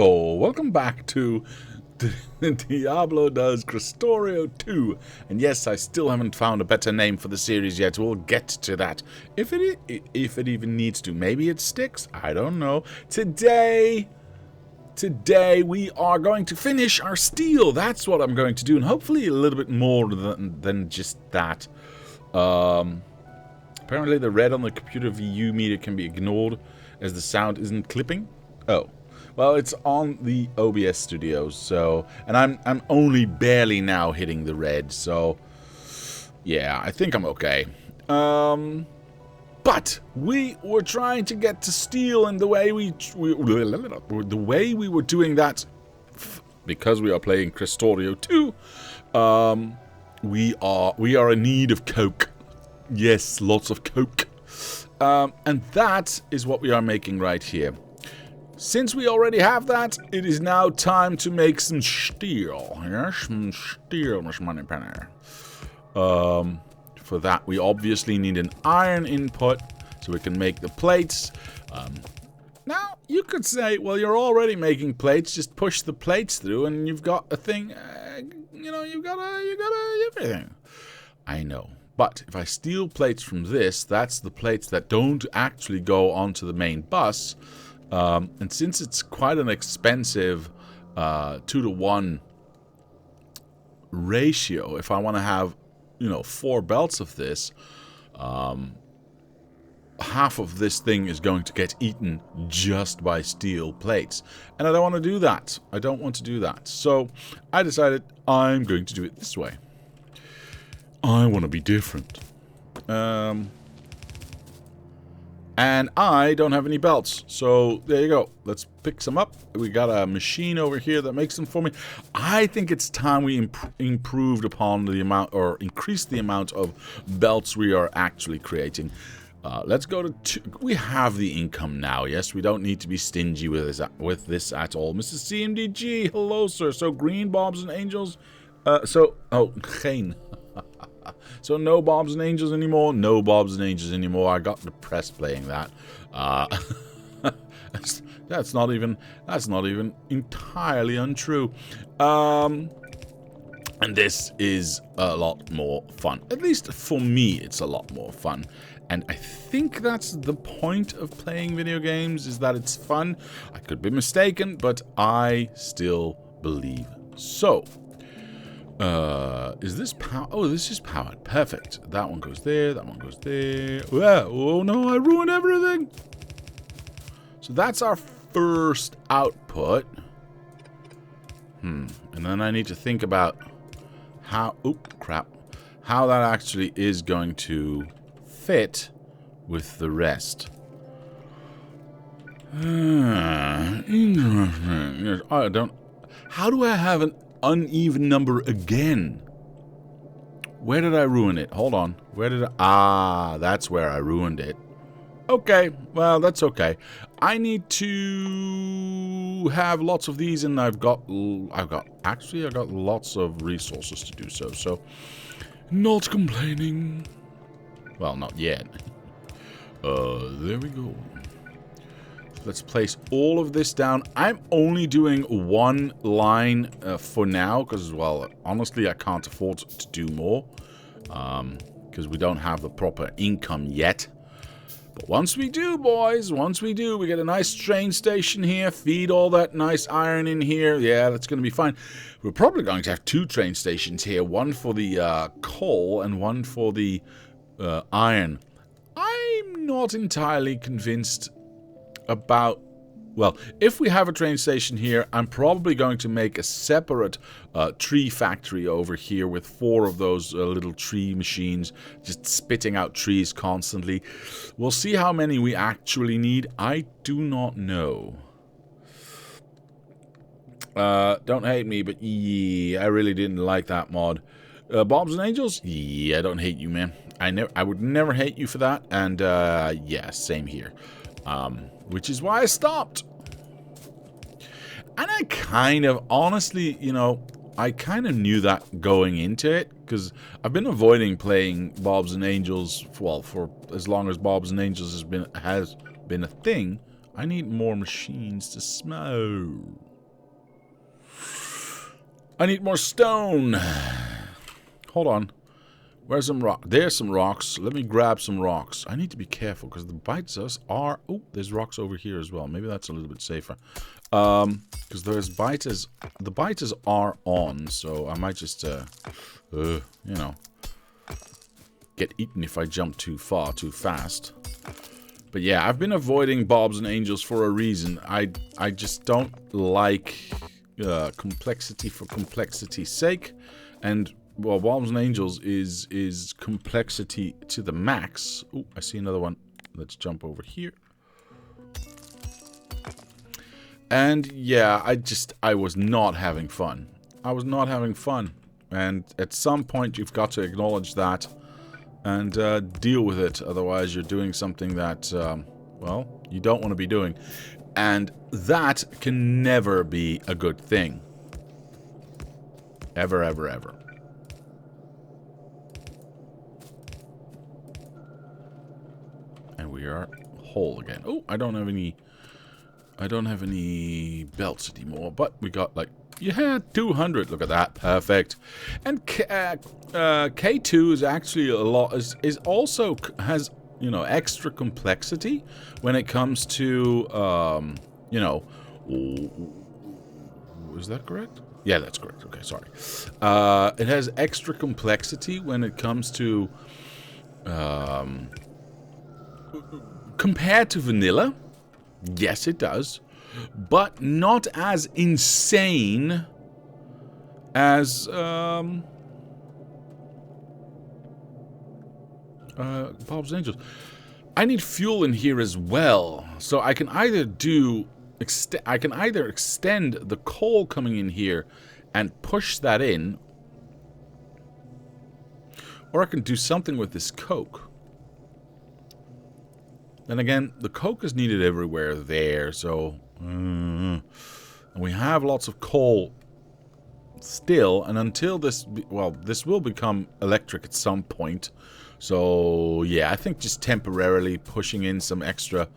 Oh, welcome back to Diablo does Krastorio 2. And yes, I still haven't found a better name for the series yet. We'll get to that. If it even needs to. Maybe it sticks. I don't know. Today we are going to finish our steel. That's what I'm going to do. And hopefully a little bit more than just that. Apparently the red on the computer VU meter can be ignored as the sound isn't clipping. Oh. Well, it's on the OBS Studios, so... And I'm only barely now hitting the red, so... Yeah, I think I'm okay. But we were trying to get to steel, and the way we were doing that, because we are playing Krastorio 2, we are in need of coke. Yes, lots of coke. And that is what we are making right here. Since we already have that, it is now time to make some steel. Yes, some steel, Miss Moneypenny. For that, we obviously need an iron input, so we can make the plates. Now, you could say, well, you're already making plates, just push the plates through, and you've got a thing, you've got everything. I know. But if I steal plates from this, that's the plates that don't actually go onto the main bus. And since it's quite an expensive 2-to-1 ratio, if I want to have, 4 belts of this, half of this thing is going to get eaten just by steel plates. And I don't want to do that. I don't want to do that. So I decided I'm going to do it this way. I want to be different. And I don't have any belts, so there you go. Let's pick some up. We got a machine over here that makes them for me. I think it's time we improved upon the amount, or increased the amount of belts we are actually creating. Let's go to 2. We have the income now, yes? We don't need to be stingy with this at all. Mrs. CMDG, hello, sir. So, green bobs and angels? Geen. So no Bobs and Angels anymore. No Bobs and Angels anymore. I got depressed playing that. That's not even entirely untrue. And this is a lot more fun. At least for me, it's a lot more fun. And I think that's the point of playing video games, is that it's fun. I could be mistaken, but I still believe so. Is this power? Oh, this is powered. Perfect. That one goes there. That one goes there. Oh no, I ruined everything. So that's our first output. And then I need to think about how... Oop, crap. How that actually is going to fit with the rest. Interesting. I don't... How do I have an uneven number again? Where did I ruin it? Hold on. Where did I... Ah, that's where I ruined it. Okay, well, that's okay. I need to have lots of these, and I've got lots of resources to do so. So, not complaining. Well, not yet. There we go. Let's place all of this down. I'm only doing one line for now, because, well, honestly, I can't afford to do more. Because we don't have the proper income yet. But once we do, boys, once we do, we get a nice train station here, feed all that nice iron in here. Yeah, that's going to be fine. We're probably going to have 2 train stations here. One for the coal and one for the iron. I'm not entirely convinced about... Well, if we have a train station here, I'm probably going to make a separate tree factory over here with 4 of those little tree machines just spitting out trees constantly. We'll see how many we actually need. I do not know. Don't hate me, but yeah, I really didn't like that mod. Bobs and Angels? Yeah, I don't hate you, man. I would never hate you for that, and yeah, same here. Which is why I stopped. And I kind of, honestly, I kind of knew that going into it, because I've been avoiding playing Bobs and Angels, well, for as long as Bobs and Angels has been a thing. I need more machines to smoke. I need more stone. Hold on. Where's some rock? There's some rocks. Let me grab some rocks. I need to be careful because the biters are... Oh, there's rocks over here as well. Maybe that's a little bit safer. Because there's biters... The biters are on, so I might just, you know, get eaten if I jump too far, too fast. But yeah, I've been avoiding Bobs and Angels for a reason. I just don't like complexity for complexity's sake. And... well, Bobs and Angels is complexity to the max. Oh, I see another one. Let's jump over here. And yeah, I was not having fun. I was not having fun. And at some point, you've got to acknowledge that and deal with it. Otherwise, you're doing something that, well, you don't want to be doing. And that can never be a good thing. Ever, ever, ever. We are whole again. Oh, I don't have any belts anymore, but we got like, yeah, 200. Look at that. Perfect. And K2 is actually a lot, is also has, you know, extra complexity when it comes to, you know, is that correct? Yeah, that's correct. Okay, sorry. It has extra complexity when it comes to, compared to vanilla, yes it does, but not as insane as Bob's Angels. I need fuel in here as well, so I can either extend the coal coming in here and push that in, or I can do something with this coke. Then again, the coke is needed everywhere there, so... and we have lots of coal still, and until this... well, this will become electric at some point. So, yeah, I think just temporarily pushing in some extra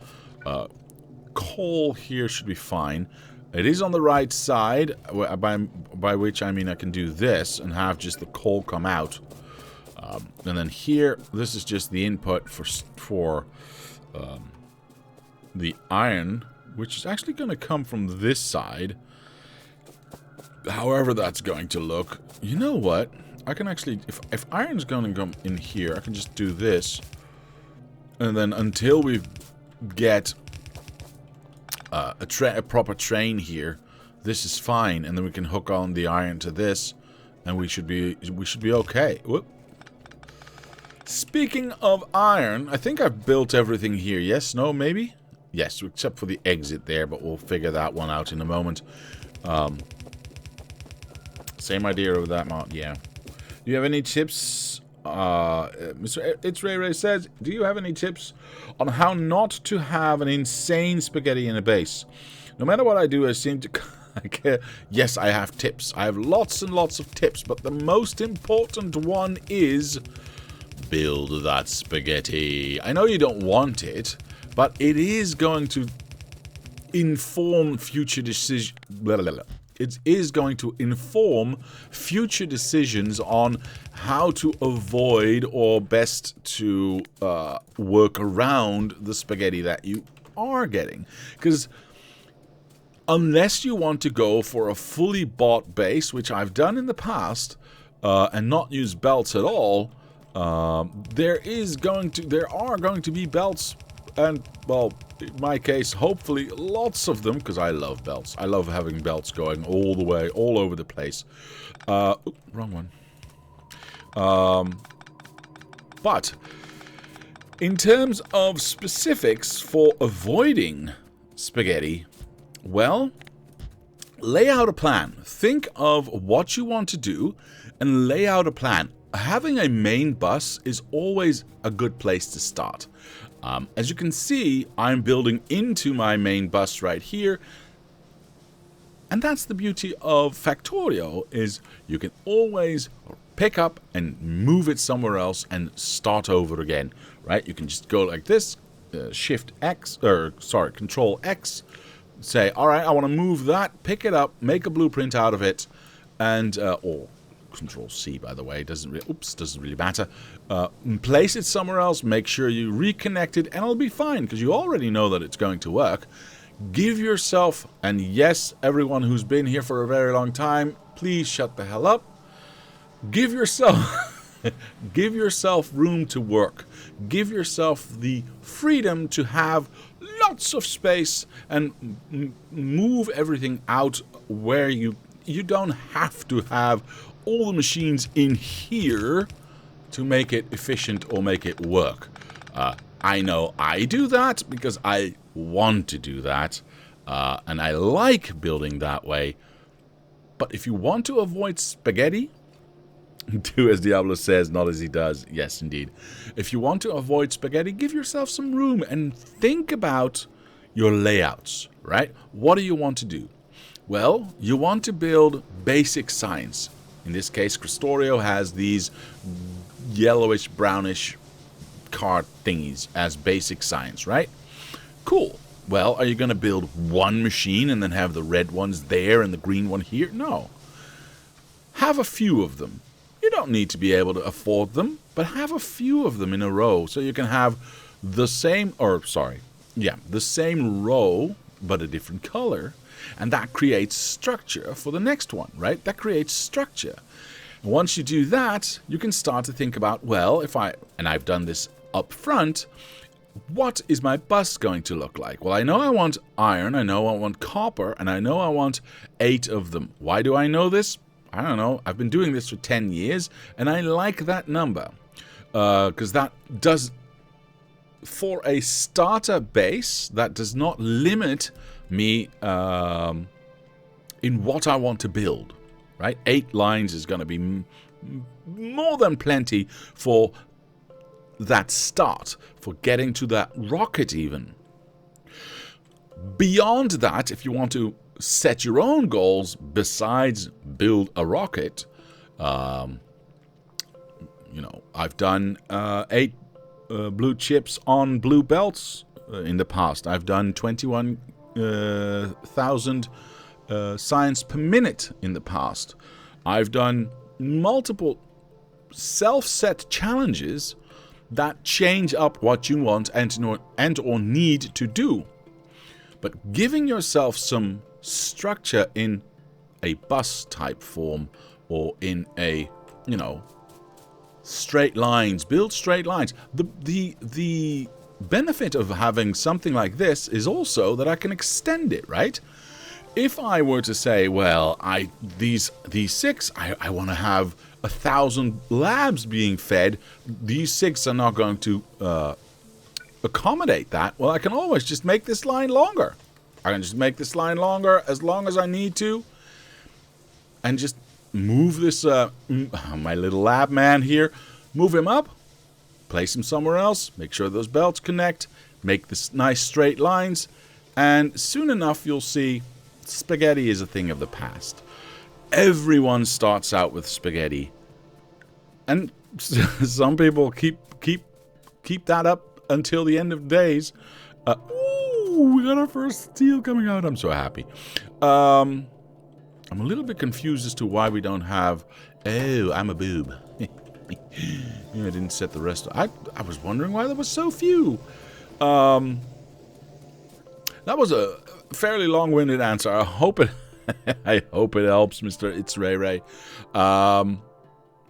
coal here should be fine. It is on the right side, by which I mean I can do this and have just the coal come out. And then here, this is just the input for the iron, which is actually going to come from this side. However that's going to look. You know what? I can actually, if iron's going to come in here, I can just do this. And then until we get a proper train here, this is fine. And then we can hook on the iron to this, and we should be okay. Whoop. Speaking of iron, I think I've built everything here. Yes? No? Maybe? Yes, except for the exit there, but we'll figure that one out in a moment. Same idea of that mod, yeah. Do you have any tips? Mr. It's Ray Ray says, do you have any tips on how not to have an insane spaghetti in a base? No matter what I do, I seem to... Yes, I have tips. I have lots and lots of tips, but the most important one is... build that spaghetti. I know you don't want it, but it is going to inform future decisions. It is going to inform future decisions on how to avoid or best to work around the spaghetti that you are getting. Because unless you want to go for a fully bought base, which I've done in the past, and not use belts at all, there are going to be belts, and, well, in my case, hopefully lots of them, because I love belts. I love having belts going all the way, all over the place. Wrong one. But, in terms of specifics for avoiding spaghetti, well, lay out a plan. Think of what you want to do, and lay out a plan. Having a main bus is always a good place to start. As you can see, I'm building into my main bus right here. And that's the beauty of Factorio, is you can always pick up and move it somewhere else and start over again, right? You can just go like this, Control X, say, all right, I want to move that, pick it up, make a blueprint out of it, and or Control C, by the way, doesn't really matter. Place it somewhere else. Make sure you reconnect it, and it'll be fine because you already know that it's going to work. Give yourself, and yes, everyone who's been here for a very long time, please shut the hell up. Give yourself, give yourself room to work. Give yourself the freedom to have lots of space and move everything out where you don't have to have all the machines in here to make it efficient or make it work. I know I do that because I want to do that, and I like building that way. But if you want to avoid spaghetti, do as Diablo says, not as he does. Yes, indeed. If you want to avoid spaghetti, give yourself some room and think about your layouts, right? What do you want to do? Well, you want to build basic science. In this case, Krastorio has these yellowish, brownish card thingies as basic science, right? Cool. Well, are you going to build one machine and then have the red ones there and the green one here? No. Have a few of them. You don't need to be able to afford them, but have a few of them in a row so you can have the same, the same row, but a different color. And that creates structure for the next one, right? That creates structure. And once you do that, you can start to think about, well, and I've done this up front, what is my bus going to look like? Well, I know I want iron, I know I want copper, and I know I want 8 of them. Why do I know this? I don't know. I've been doing this for 10 years, and I like that number. Because that does, for a starter base, that does not limit me in what I want to build, right? 8 lines is going to be more than plenty for that start, for getting to that rocket even. Beyond that, if you want to set your own goals besides build a rocket, I've done 8 blue chips on blue belts in the past. I've done 21,000 science per minute in the past. I've done multiple self-set challenges that change up what you want and or need to do. But giving yourself some structure in a bus type form or in a, straight lines, build straight lines. The benefit of having something like this is also that I can extend it, right? If I were to say, well, these 6, I want to have 1,000 labs being fed, these 6 are not going to accommodate that. Well, I can always just make this line longer. I can just make this line longer as long as I need to, and just move this, my little lab man here, move him up, place him somewhere else, make sure those belts connect, make this nice straight lines, and soon enough you'll see spaghetti is a thing of the past. Everyone starts out with spaghetti, and some people keep that up until the end of days. Ooh, we got our first steel coming out. I'm so happy. I'm a little bit confused as to why we don't have... Oh, I'm a boob. I didn't set the rest. I was wondering why there was so few. That was a fairly long-winded answer. I hope it helps, Mr. It's Ray Ray.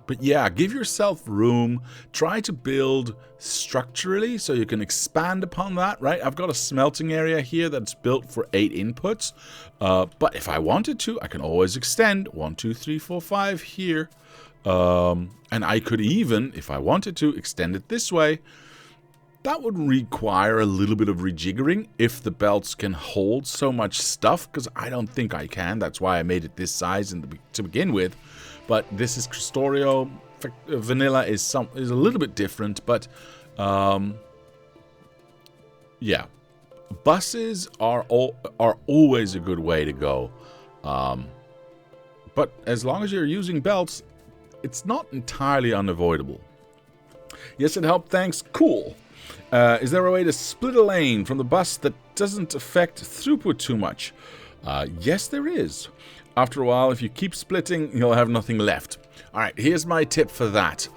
But yeah, give yourself room. Try to build structurally so you can expand upon that, right? I've got a smelting area here that's built for 8 inputs. But if I wanted to, I can always extend 1, 2, 3, 4, 5 here. And I could even, if I wanted to, extend it this way. That would require a little bit of rejiggering if the belts can hold so much stuff, because I don't think I can. That's why I made it this size to begin with. But this is Krastorio. Vanilla is a little bit different, but yeah, buses are always a good way to go. But as long as you're using belts, it's not entirely unavoidable. Yes, it helped. Thanks. Cool. Is there a way to split a lane from the bus that doesn't affect throughput too much? Yes, there is. After a while, if you keep splitting, you'll have nothing left. Alright, here's my tip for that.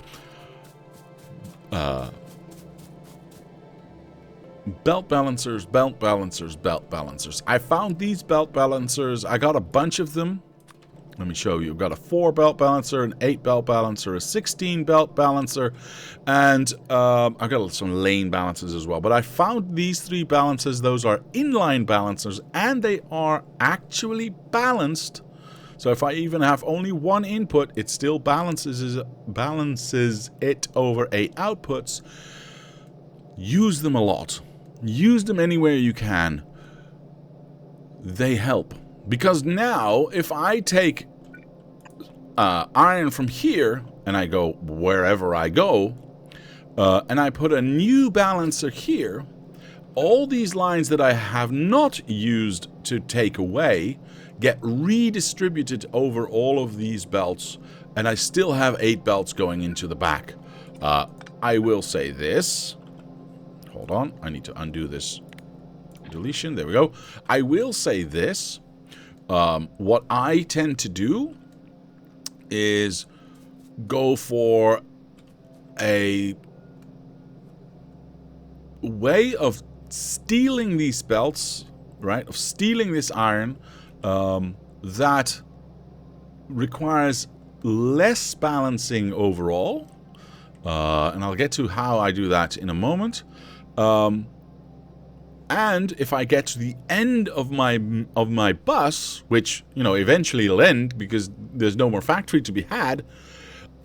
Belt balancers, belt balancers, belt balancers. I found these belt balancers. I got a bunch of them. Let me show you. I've got a 4 belt balancer, an 8 belt balancer, a 16 belt balancer, and I've got some lane balancers as well. But I found these 3 balancers. Those are inline balancers, and they are actually balanced. So if I even have only one input, it still balances it over 8 outputs. Use them a lot. Use them anywhere you can. They help. Because now, if I take iron from here, and I go wherever I go, and I put a new balancer here, all these lines that I have not used to take away get redistributed over all of these belts, and I still have 8 belts going into the back. I will say this. Hold on, I need to undo this deletion. There we go. I will say this. What I tend to do is go for a way of stealing these belts, right? Of stealing this iron that requires less balancing overall. And I'll get to how I do that in a moment. And if I get to the end of my bus, which, you know, eventually it'll end because there's no more factory to be had,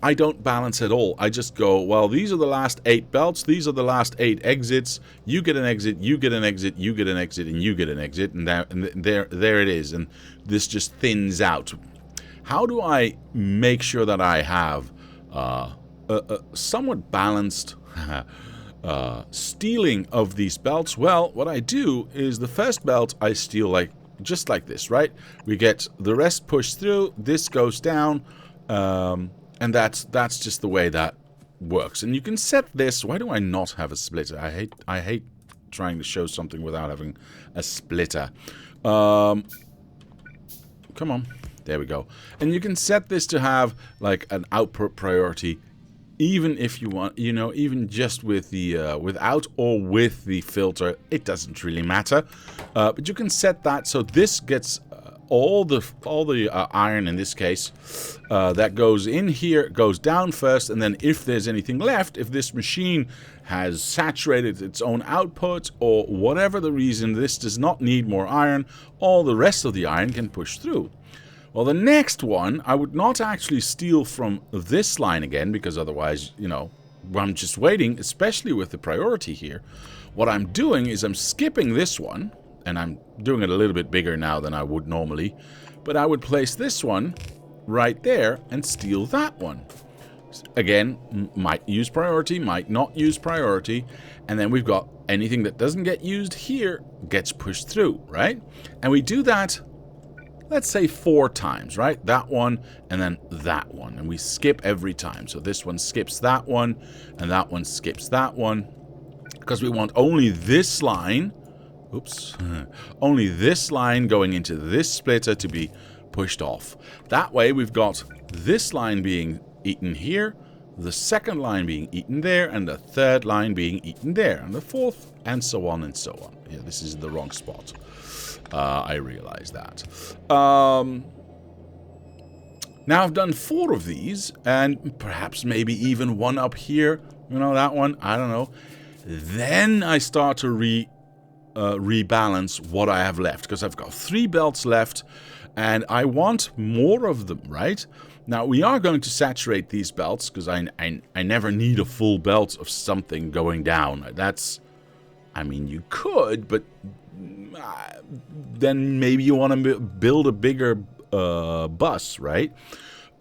I don't balance at all. I just go, well, these are the last 8 belts, these are the last 8 exits, you get an exit, you get an exit, you get an exit, and you get an exit, and there it is, and this just thins out. How do I make sure that I have a somewhat balanced stealing of these belts? Well, what I do is the first belt I steal just like this, right? We get the rest pushed through, this goes down, and that's just the way that works. And you can set this. Why do I not have a splitter? I hate trying to show something without having a splitter. Come on. There we go. And you can set this to have like an output priority, even if you want, you know, even just with the without or with the filter, it doesn't really matter. But you can set that so this gets all the iron in this case that goes in here goes down first, and then if there's anything left, if this machine has saturated its own output or whatever the reason, this does not need more iron, all the rest of the iron can push through. Well, the next one, I would not actually steal from this line again, because otherwise, you know, I'm just waiting, especially with the priority here. What I'm doing is I'm skipping this one, and I'm doing it a little bit bigger now than I would normally, but I would place this one right there and steal that one. Again, might use priority, might not use priority, and then we've got anything that doesn't get used here gets pushed through, right? And we do that, let's say 4 times, right? That one, and then that one. And we skip every time. So this one skips that one, and that one skips that one. Because we want only this line, oops, only this line going into this splitter to be pushed off. That way we've got this line being eaten here, the second line being eaten there, and the third line being eaten there, and the fourth, and so on and so on. Yeah, this is the wrong spot. I realize that. Now I've done 4 of these, and perhaps maybe even one up here. You know, that one, I don't know. Then I start to rebalance what I have left, because I've got 3 belts left, and I want more of them, right? Now, we are going to saturate these belts, because I never need a full belt of something going down. That's, I mean, you could, but then maybe you want to build a bigger bus, right?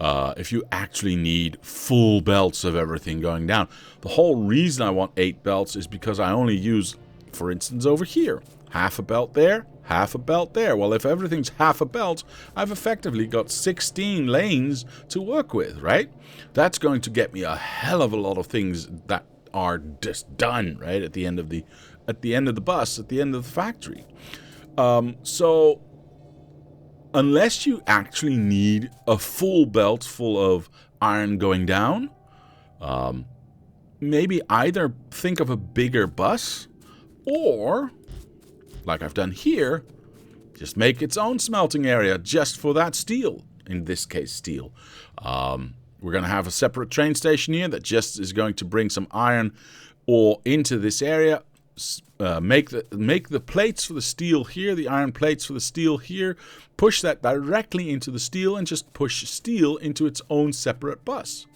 If you actually need full belts of everything going down. The whole reason I want 8 belts is because I only use, for instance, over here, half a belt there, half a belt there. Well, if everything's half a belt, I've effectively got 16 lanes to work with, right? That's going to get me a hell of a lot of things that are just done, right, at the end of the bus, at the end of the factory. So unless you actually need a full belt full of iron going down, maybe either think of a bigger bus, or, like I've done here, just make its own smelting area just for that steel. In this case, steel. We're going to have a separate train station here that just is going to bring some iron ore into this area. Make the plates for the steel here, the iron plates for the steel here, push that directly into the steel, and just push steel into its own separate bus.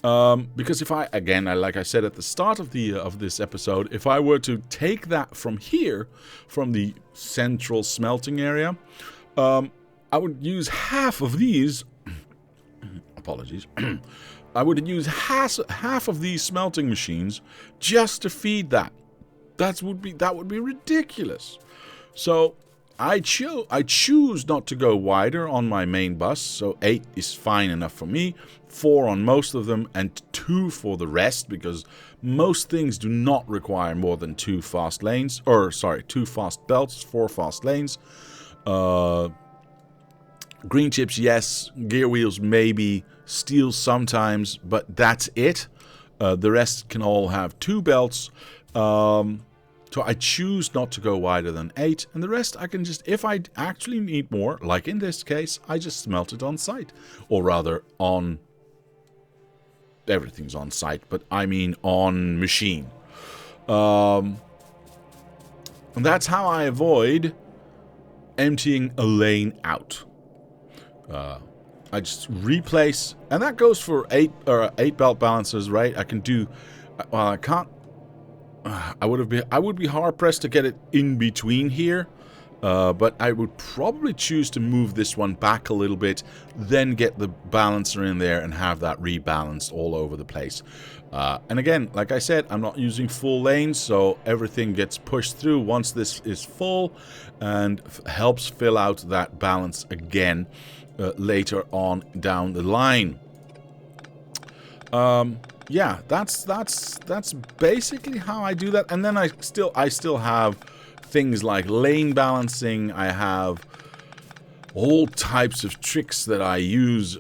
Because if like I said at the start of this episode, if I were to take that from here, from the central smelting area, I would use half of these. Apologies. I would use half of these smelting machines just to feed that. That would be ridiculous. So I choose not to go wider on my main bus. So 8 is fine enough for me. 4 on most of them, and 2 for the rest, because most things do not require more than 2 fast lanes. 2 fast belts, 4 fast lanes. Green chips, yes. Gear wheels, maybe. Steel sometimes, but that's it. The rest can all have 2 belts. So I choose not to go wider than 8, and the rest I can just, if I actually need more, like in this case, I just smelt it on site. Or rather, everything's on site, but I mean on machine. And that's how I avoid emptying a lane out. I just replace, and that goes for 8 belt balancers, right? I can do, well, I can't. I would be hard pressed to get it in between here, but I would probably choose to move this one back a little bit, then get the balancer in there and have that rebalanced all over the place. And again, like I said, I'm not using full lanes, so everything gets pushed through once this is full, and helps fill out that balance again later on down the line. Yeah, that's basically how I do that. And then I still have things like lane balancing. I have all types of tricks that I use.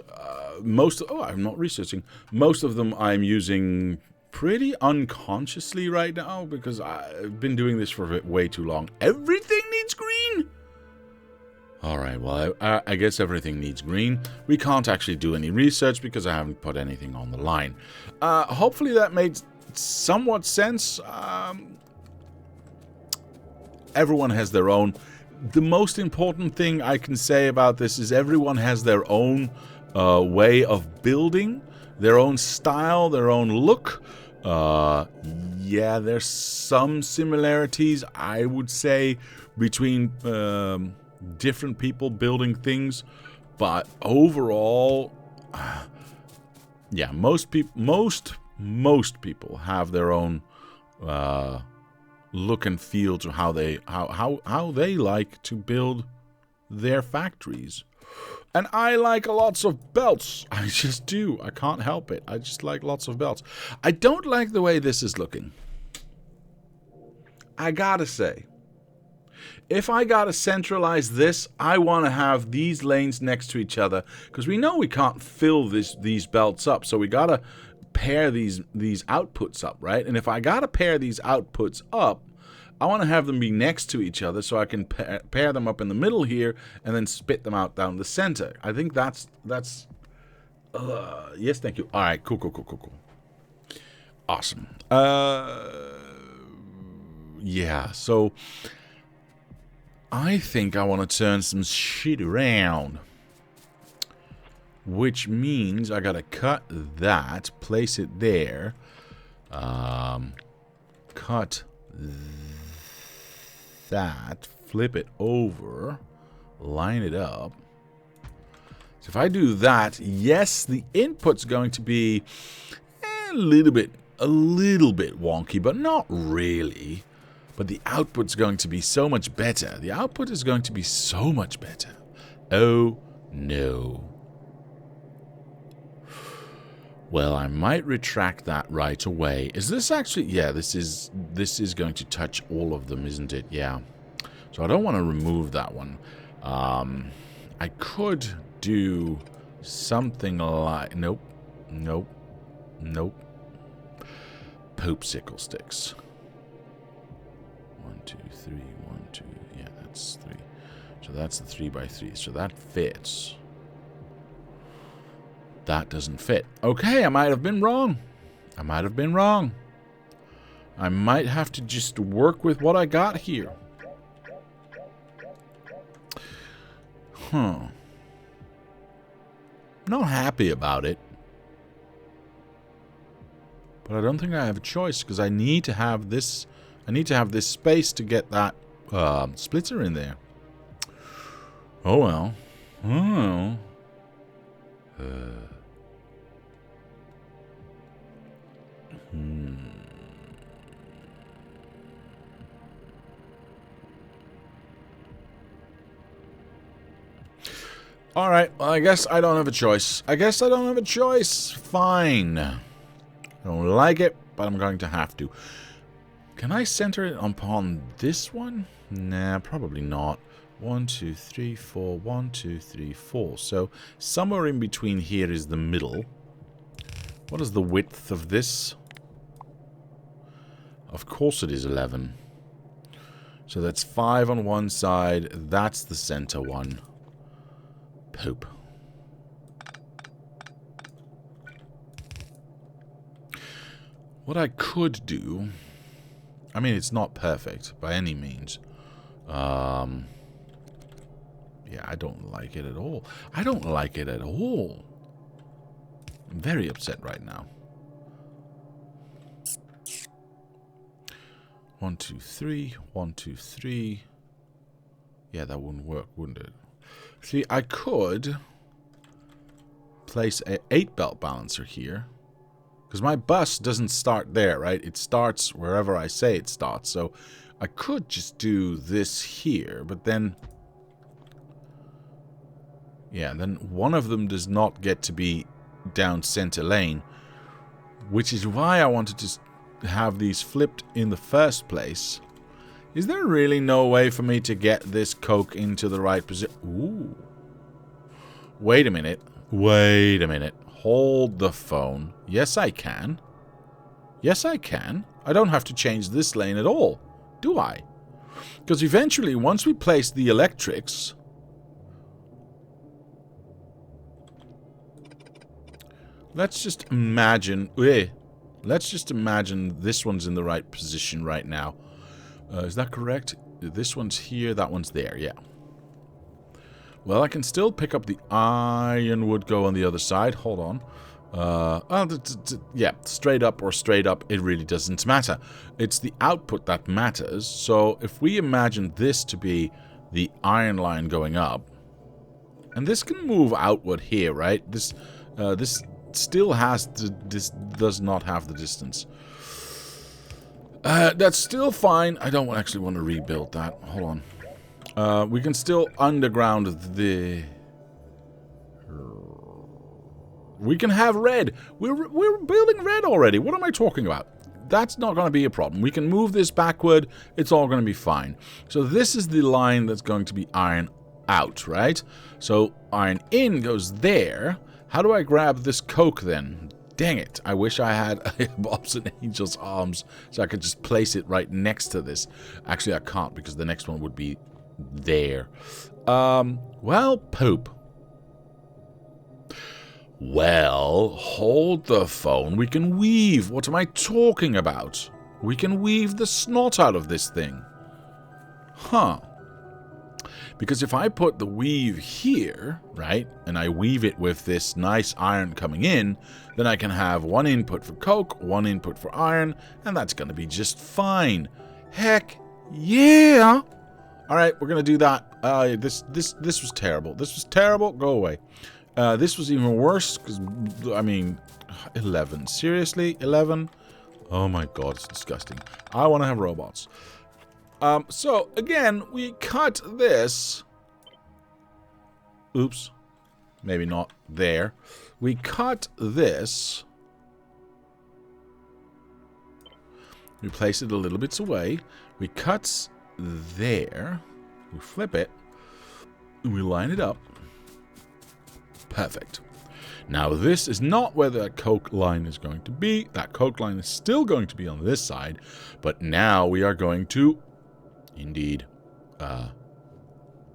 I'm not researching. Most of them I'm using pretty unconsciously right now, because I've been doing this for way too long. Everything needs green. Alright, well, I guess everything needs green. We can't actually do any research because I haven't put anything on the line. Hopefully that made somewhat sense. Everyone has their own. The most important thing I can say about this is everyone has their own way of building, their own style, their own look. Yeah, there's some similarities, I would say, between different people building things, but overall, yeah, most people have their own look and feel to how they like to build their factories. And I like lots of belts. I just do. I can't help it. I just like lots of belts. I don't like the way this is looking. I gotta say. If I gotta centralize this, I want to have these lanes next to each other, because we know we can't fill these belts up, so we gotta pair these outputs up, right? And if I gotta pair these outputs up, I want to have them be next to each other so I can pair them up in the middle here and then spit them out down the center. I think that's yes, thank you. All right, cool. Awesome. Yeah, so I think I want to turn some shit around, which means I gotta cut that, place it there, cut that, flip it over, line it up. So if I do that, yes, the input's going to be a little bit wonky, but not really. But the output's going to be so much better. The output is going to be so much better. Oh, no. Well, I might retract that right away. Is this actually... Yeah, this is going to touch all of them, isn't it? Yeah. So I don't want to remove that one. I could do something like... Nope. Nope. Nope. Popsicle sticks. 1, 2, 3, 1, 2. Yeah, that's 3. So that's the 3 by 3. So that fits. That doesn't fit. Okay, I might have been wrong. I might have been wrong. I might have to just work with what I got here. Huh. Not happy about it. But I don't think I have a choice because I need to have this. I need to have this space to get that splitter in there. Oh well. Oh. Alright, well, I guess I don't have a choice. I guess I don't have a choice. Fine. I don't like it, but I'm going to have to. Can I center it upon this one? Nah, probably not. 1, 2, 3, 4. 1, 2, 3, 4. So, somewhere in between here is the middle. What is the width of this? Of course it is 11. So that's 5 on one side. That's the center one. Poop. What I could do... I mean, it's not perfect by any means. Yeah, I don't like it at all. I don't like it at all. I'm very upset right now. 1, 2, 3. 1, 2, 3. Yeah, that wouldn't work, wouldn't it? See, I could place an 8-belt balancer here. Because my bus doesn't start there, right? It starts wherever I say it starts. So I could just do this here, but then... Yeah, then one of them does not get to be down center lane. Which is why I wanted to have these flipped in the first place. Is there really no way for me to get this Coke into the right position? Ooh. Wait a minute. Wait a minute. Hold the phone. Yes, I can. Yes, I can. I don't have to change this lane at all, do I? Because eventually, once we place the electrics... Let's just imagine... Let's just imagine this one's in the right position right now. Is that correct? This one's here, that one's there, yeah. Well, I can still pick up the iron would go on the other side. Hold on. Yeah, straight up or straight up, it really doesn't matter. It's the output that matters. So if we imagine this to be the iron line going up, and this can move outward here, right? This still has this does not have the distance. That's still fine. I don't actually want to rebuild that. Hold on. We can still underground the... We can have red. We're building red already. What am I talking about? That's not going to be a problem. We can move this backward. It's all going to be fine. So this is the line that's going to be iron out, right? So iron in goes there. How do I grab this Coke then? Dang it. I wish I had Bob's and Angel's arms so I could just place it right next to this. Actually, I can't because the next one would be there. Well, poop. Well, hold the phone. We can weave. What am I talking about? We can weave the snot out of this thing. Huh. Because if I put the weave here, right, and I weave it with this nice iron coming in, then I can have one input for coke, one input for iron, and that's going to be just fine. Heck yeah! Alright, we're going to do that. This was terrible. This was terrible. Go away. This was even worse, because, I mean, 11. Seriously? 11? Oh my god, it's disgusting. I want to have robots. So, again, we cut this. Oops. Maybe not there. We cut this. We place it a little bit away. We cut there. We flip it. We line it up. Perfect. Now, this is not where that coke line is going to be. That coke line is still going to be on this side. But now we are going to, indeed,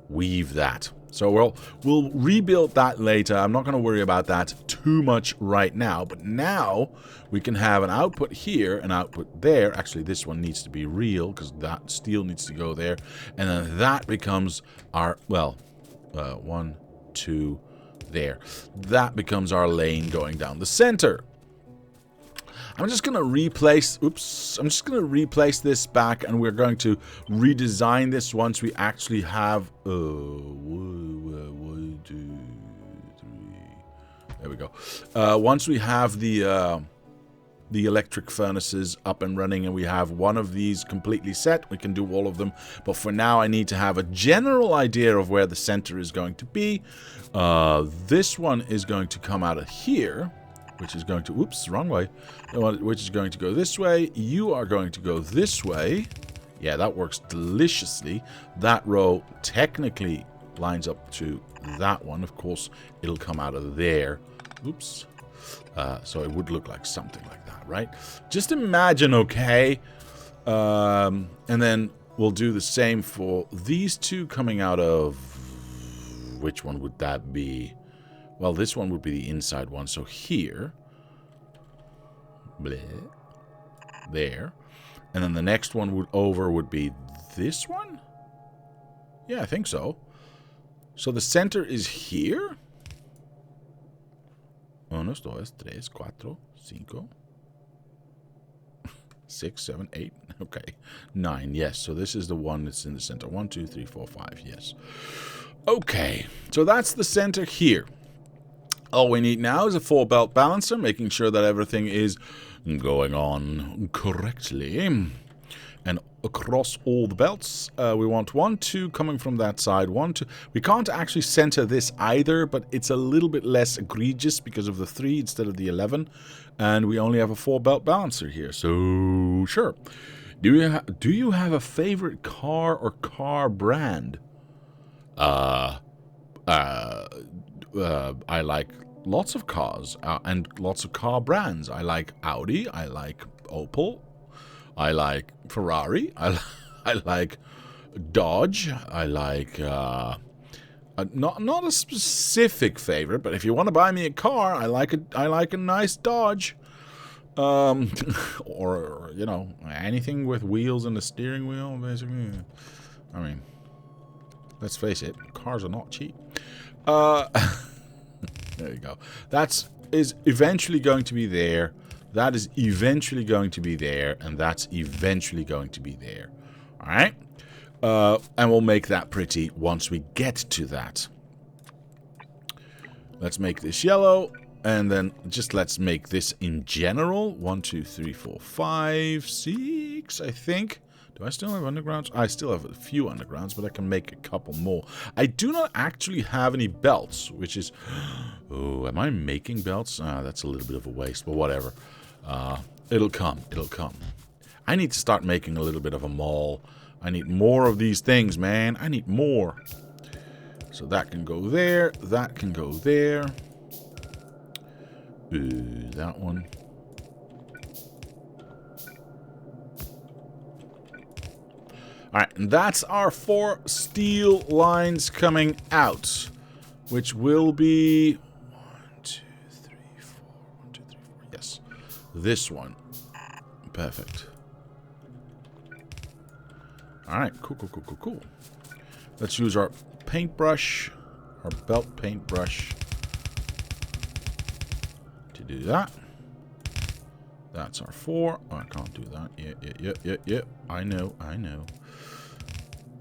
weave that. So we'll rebuild that later. I'm not going to worry about that too much right now. But now we can have an output here, an output there. Actually, this one needs to be real because that steel needs to go there. And then that becomes our, well, 1, 2, there. That becomes our lane going down the center. I'm just going to replace, oops, I'm just going to replace this back, and we're going to redesign this once we actually have, 1, 2, 3, there we go. Once we have the electric furnaces up and running and we have one of these completely set, we can do all of them. But for now, I need to have a general idea of where the center is going to be. This one is going to come out of here, which is going to, oops, wrong way, which is going to go this way. You are going to go this way. Yeah, that works deliciously. That row technically lines up to that one. Of course, it'll come out of there. Oops. So it would look like something like that, right? Just imagine, okay? And then we'll do the same for these two coming out of... Which one would that be? Well, this one would be the inside one. So here. Bleh. There. And then the next one would be this one? Yeah, I think so. So the center is here? 1, 2, 3, 4, 5, 6, 7, 8. Okay. 9, yes. So this is the one that's in the center. 1, 2, 3, 4, 5, yes. Okay. So that's the center here. All we need now is a 4-belt balancer, making sure that everything is going on correctly. And across all the belts, we want 1, 2 coming from that side. 1, 2. We can't actually center this either, but it's a little bit less egregious because of the 3 instead of the 11. And we only have a 4-belt balancer here. So, sure. Do you have a favorite car or car brand? I like lots of cars and lots of car brands. I like Audi. I like Opel. I like Ferrari. I like Dodge. I like not a specific favorite, but if you want to buy me a car, I like a nice Dodge. Or you know, anything with wheels and a steering wheel, basically. I mean, let's face it, cars are not cheap. There you go. Is eventually going to be there. That is eventually going to be there, and that's eventually going to be there. All right? And we'll make that pretty once we get to that. Let's make this yellow, and then just let's make this in general. 1, 2, 3, 4, 5, 6, I think. Do I still have undergrounds? I still have a few undergrounds, but I can make a couple more. I do not actually have any belts, which is... Oh, am I making belts? That's a little bit of a waste, but whatever. It'll come. It'll come. I need to start making a little bit of a mall. I need more of these things, man. I need more. So that can go there. That can go there. That one. Alright, and that's our 4 steel lines coming out, which will be 1, 2, 3, 4, 1, 2, 3, 4, yes. This one. Perfect. Alright, cool. Let's use our paintbrush, our belt paintbrush, to do that. That's our 4. Oh, I can't do that. Yeah. I know.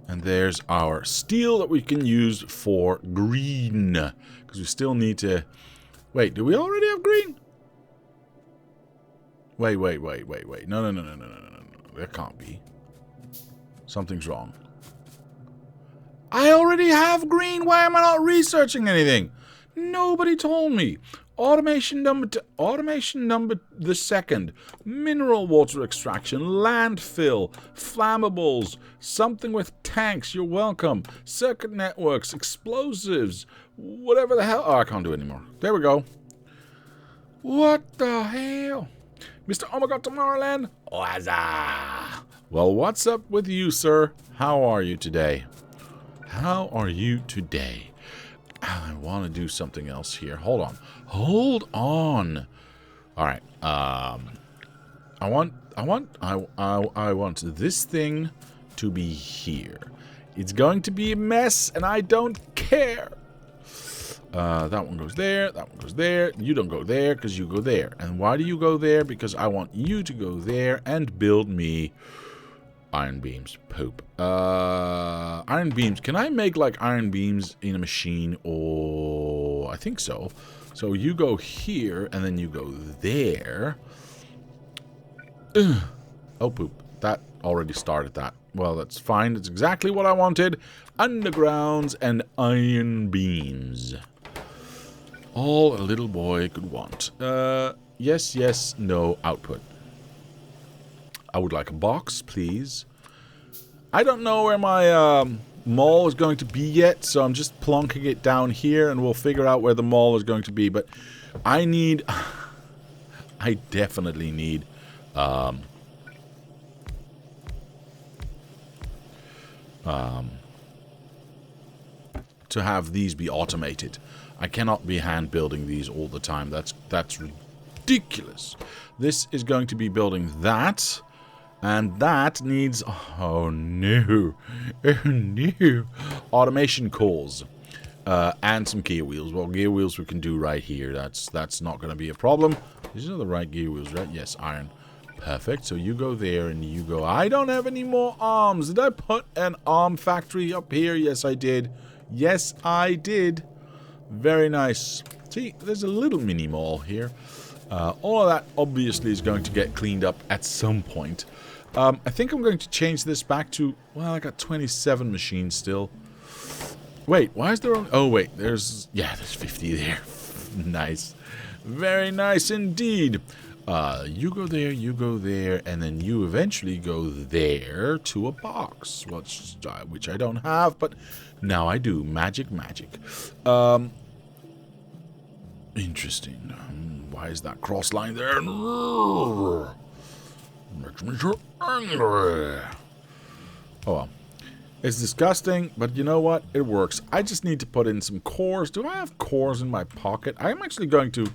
And there's our steel that we can use for green. Because we still need to... Wait, do we already have green? Wait. No. That can't be. Something's wrong. I already have green. Why am I not researching anything? Nobody told me. Automation number the 2nd. Mineral water extraction, landfill, flammables, something with tanks, you're welcome. Circuit networks, explosives, Whatever the hell. Oh, I can't do it anymore. There we go. What the hell? Mr. Oh my god, Tomorrowland. Waza. Well, what's up with you, sir? How are you today? How are you today? I want to do something else here. Hold on. Hold on. All right. I want this thing to be here. It's going to be a mess, and I don't care. That one goes there. That one goes there. You don't go there because you go there. And why do you go there? Because I want you to go there and build me iron beams. Poop. Iron beams. Can I make like iron beams in a machine? Or I think so. So you go here and then you go there. Ugh. Oh, poop. That already started that. Well, that's fine. That's exactly what I wanted. Undergrounds and iron beams. All a little boy could want. Yes, yes, no output. I would like a box, please. I don't know where my mall is going to be yet, so I'm just plonking it down here, and we'll figure out where the mall is going to be. But I need... I definitely need... to have these be automated. I cannot be hand building these all the time. That's ridiculous. This is going to be building that, and that needs oh no, automation cores and some gear wheels. Well, gear wheels we can do right here. That's not going to be a problem. These are the right gear wheels, right? Yes, iron. Perfect. So you go there and you go. I don't have any more arms. Did I put an arm factory up here? Yes, I did. Yes, I did. Very nice. See, there's a little mini mall here. All of that obviously is going to get cleaned up at some point. I think I'm going to change this back to... Well, I got 27 machines still. Wait, why is there only... Oh, wait, there's... Yeah, there's 50 there. Nice. Very nice indeed. You go there, and then you eventually go there to a box, which I don't have, but now I do. Magic, magic. Interesting. Why is that cross line there? Makes me so angry. Oh well. It's disgusting, but you know what? It works. I just need to put in some cores. Do I have cores in my pocket? I'm actually going to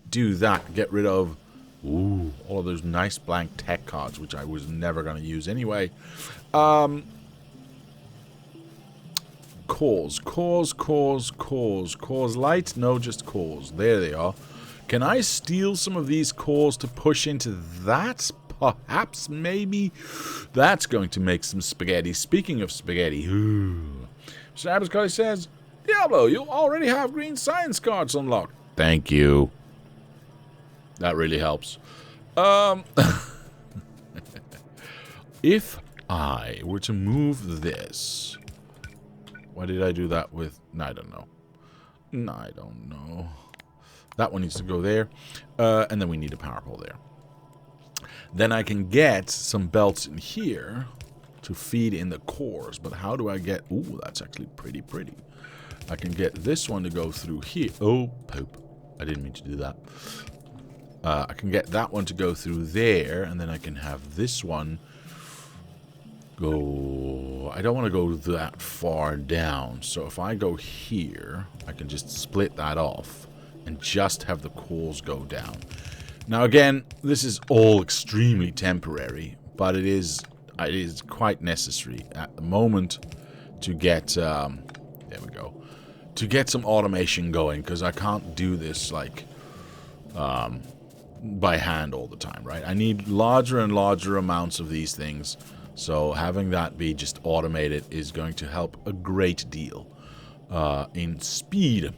do that. Get rid of... Ooh, all of those nice blank tech cards, which I was never going to use anyway. Cores light? No, just cores. There they are. Can I steal some of these cores to push into that? Perhaps, maybe. That's going to make some spaghetti. Speaking of spaghetti, Mr. Abercrombie says, Diablo, you already have green science cards unlocked. Thank you. That really helps. If I were to move this... Why did I do that with... No, I don't know. No, I don't know. That one needs to go there. And then we need a power pole there. Then I can get some belts in here to feed in the cores. But how do I get... Ooh, that's actually pretty. I can get this one to go through here. Oh, poop. I didn't mean to do that. I can get that one to go through there, and then I can have this one go... I don't want to go that far down, so if I go here, I can just split that off and just have the cores go down. Now again, this is all extremely temporary, but it is quite necessary at the moment to get... there we go. To get some automation going, because I can't do this, like... by hand all the time, right? I need larger and larger amounts of these things, so having that be just automated is going to help a great deal in speed.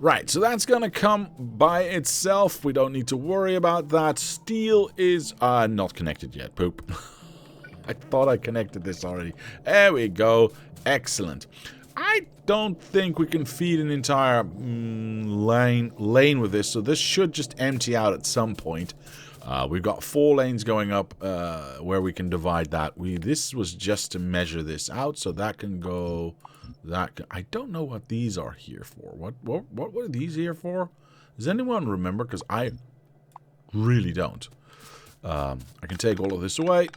Right, so that's gonna come by itself. We don't need to worry about that. Steel is not connected yet. Poop. I thought I connected this already. There we go. Excellent. I don't think we can feed an entire lane with this, so this should just empty out at some point. We've got 4 lanes going up where we can divide that. This was just to measure this out, so that can go. I don't know what these are here for. What are these here for? Does anyone remember? Because I really don't. I can take all of this away.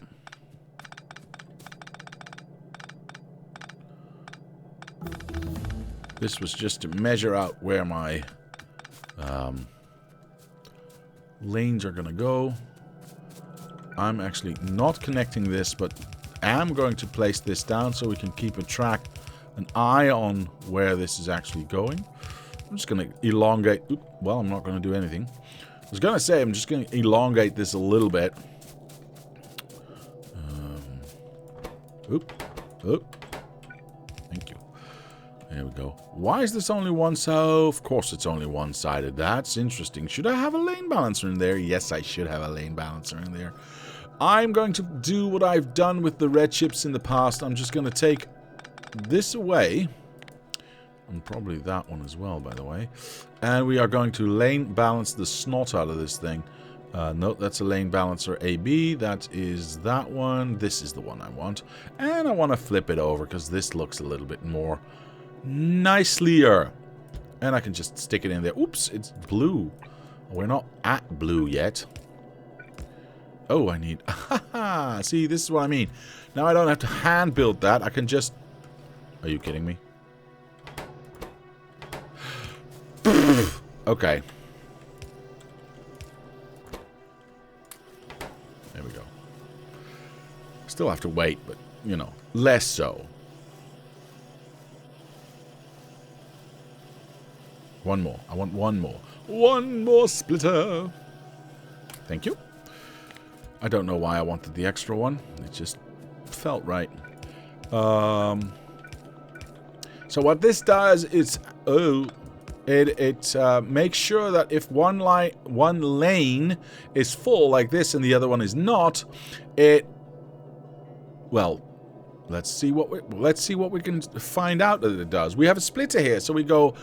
This was just to measure out where my lanes are going to go. I'm actually not connecting this, but am going to place this down so we can keep an eye on where this is actually going. I'm just going to elongate. Well, I'm not going to do anything. I was going to say I'm just going to elongate this a little bit. Thank you. There we go. Why is this only one side? Oh, of course it's only one-sided. That's interesting. Should I have a lane balancer in there? Yes, I should have a lane balancer in there. I'm going to do what I've done with the red chips in the past. I'm just going to take this away. And probably that one as well, by the way. And we are going to lane balance the snot out of this thing. No, that's a lane balancer AB. That is that one. This is the one I want. And I want to flip it over because this looks a little bit more nicelier. And I can just stick it in there. Oops, it's blue. We're not at blue yet. Oh, I need... See, this is what I mean. Now I don't have to hand build that. I can just... Are you kidding me? Okay. There we go. Still have to wait, but, you know, less so. One more. I want one more. One more splitter. Thank you. I don't know why I wanted the extra one. It just felt right. So what this does is... It makes sure that if one lane is full like this and the other one is not, well, let's see what we can find out that it does. We have a splitter here, so we go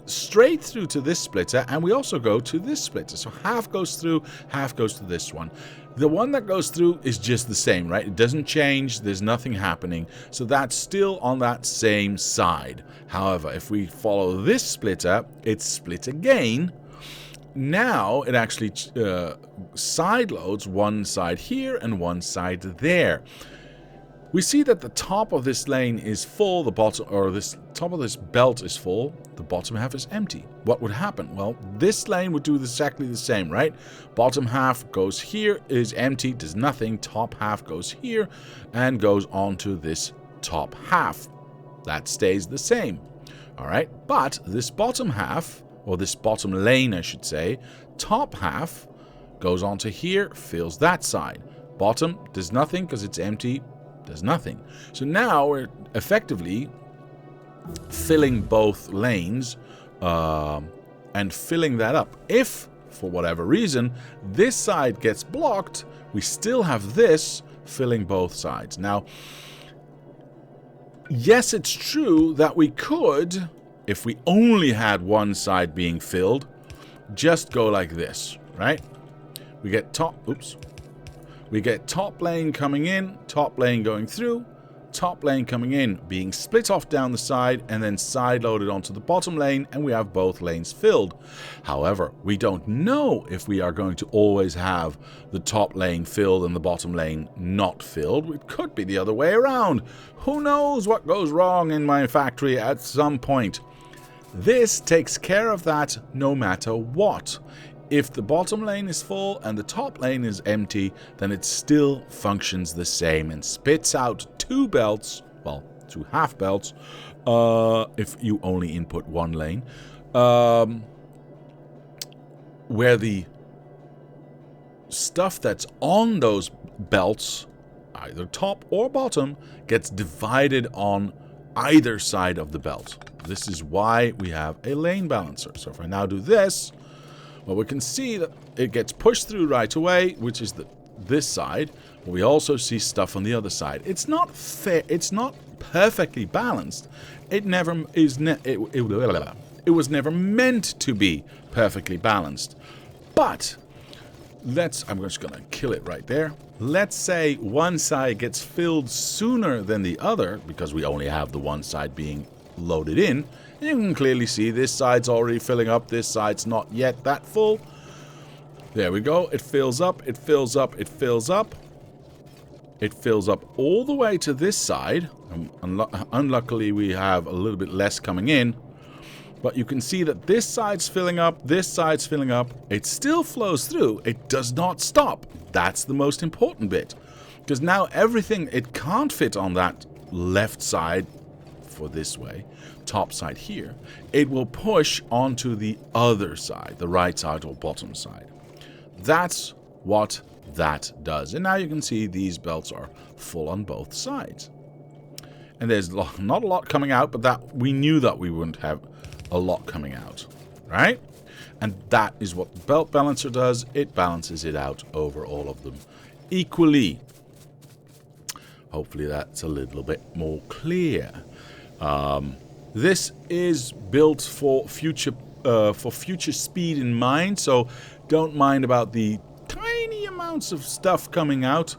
straight through to this splitter, and we also go to this splitter. So half goes through, half goes to this one. The one that goes through is just the same, right? It doesn't change. There's nothing happening. So that's still on that same side. However, if we follow this splitter, it's split again. Now it actually side loads one side here and one side there. We see that the top of this lane is full, the bottom, or this top of this belt is full, the bottom half is empty. What would happen? Well, this lane would do exactly the same, right? Bottom half goes here, is empty, does nothing. Top half goes here and goes onto this top half. That stays the same. All right, but this bottom half, or this bottom lane, I should say, top half goes onto here, fills that side. Bottom does nothing because it's empty. Does nothing. So now we're effectively filling both lanes and filling that up. If, for whatever reason, this side gets blocked, we still have this filling both sides. Now, yes, it's true that we could, if we only had one side being filled, just go like this, right? We get We get top lane coming in, top lane going through, top lane coming in, being split off down the side, and then side loaded onto the bottom lane, and we have both lanes filled. However, we don't know if we are going to always have the top lane filled and the bottom lane not filled. It could be the other way around. Who knows what goes wrong in my factory at some point. This takes care of that no matter what. If the bottom lane is full and the top lane is empty, then it still functions the same and spits out two belts, well, two half belts, if you only input one lane, where the stuff that's on those belts, either top or bottom, gets divided on either side of the belt. This is why we have a lane balancer. So if I now do this, well, we can see that it gets pushed through right away, which is this side. But we also see stuff on the other side. It's not fair. It's not perfectly balanced. It never is. It was never meant to be perfectly balanced. But I'm just going to kill it right there. Let's say one side gets filled sooner than the other, because we only have the one side being loaded in. And you can clearly see this side's already filling up, this side's not yet that full. There we go. It fills up, it fills up, it fills up. It fills up all the way to this side. Unluckily, we have a little bit less coming in. But you can see that this side's filling up, this side's filling up. It still flows through. It does not stop. That's the most important bit. Because now everything, it can't fit on that left side for this way, top side here. It will push onto the other side, the right side or bottom side. That's what that does. And now you can see these belts are full on both sides. And there's not a lot coming out, but that we knew that we wouldn't have a lot coming out, right? And that is what the belt balancer does. It balances it out over all of them equally. Hopefully that's a little bit more clear. This is built for future speed in mind, so don't mind about the tiny amounts of stuff coming out.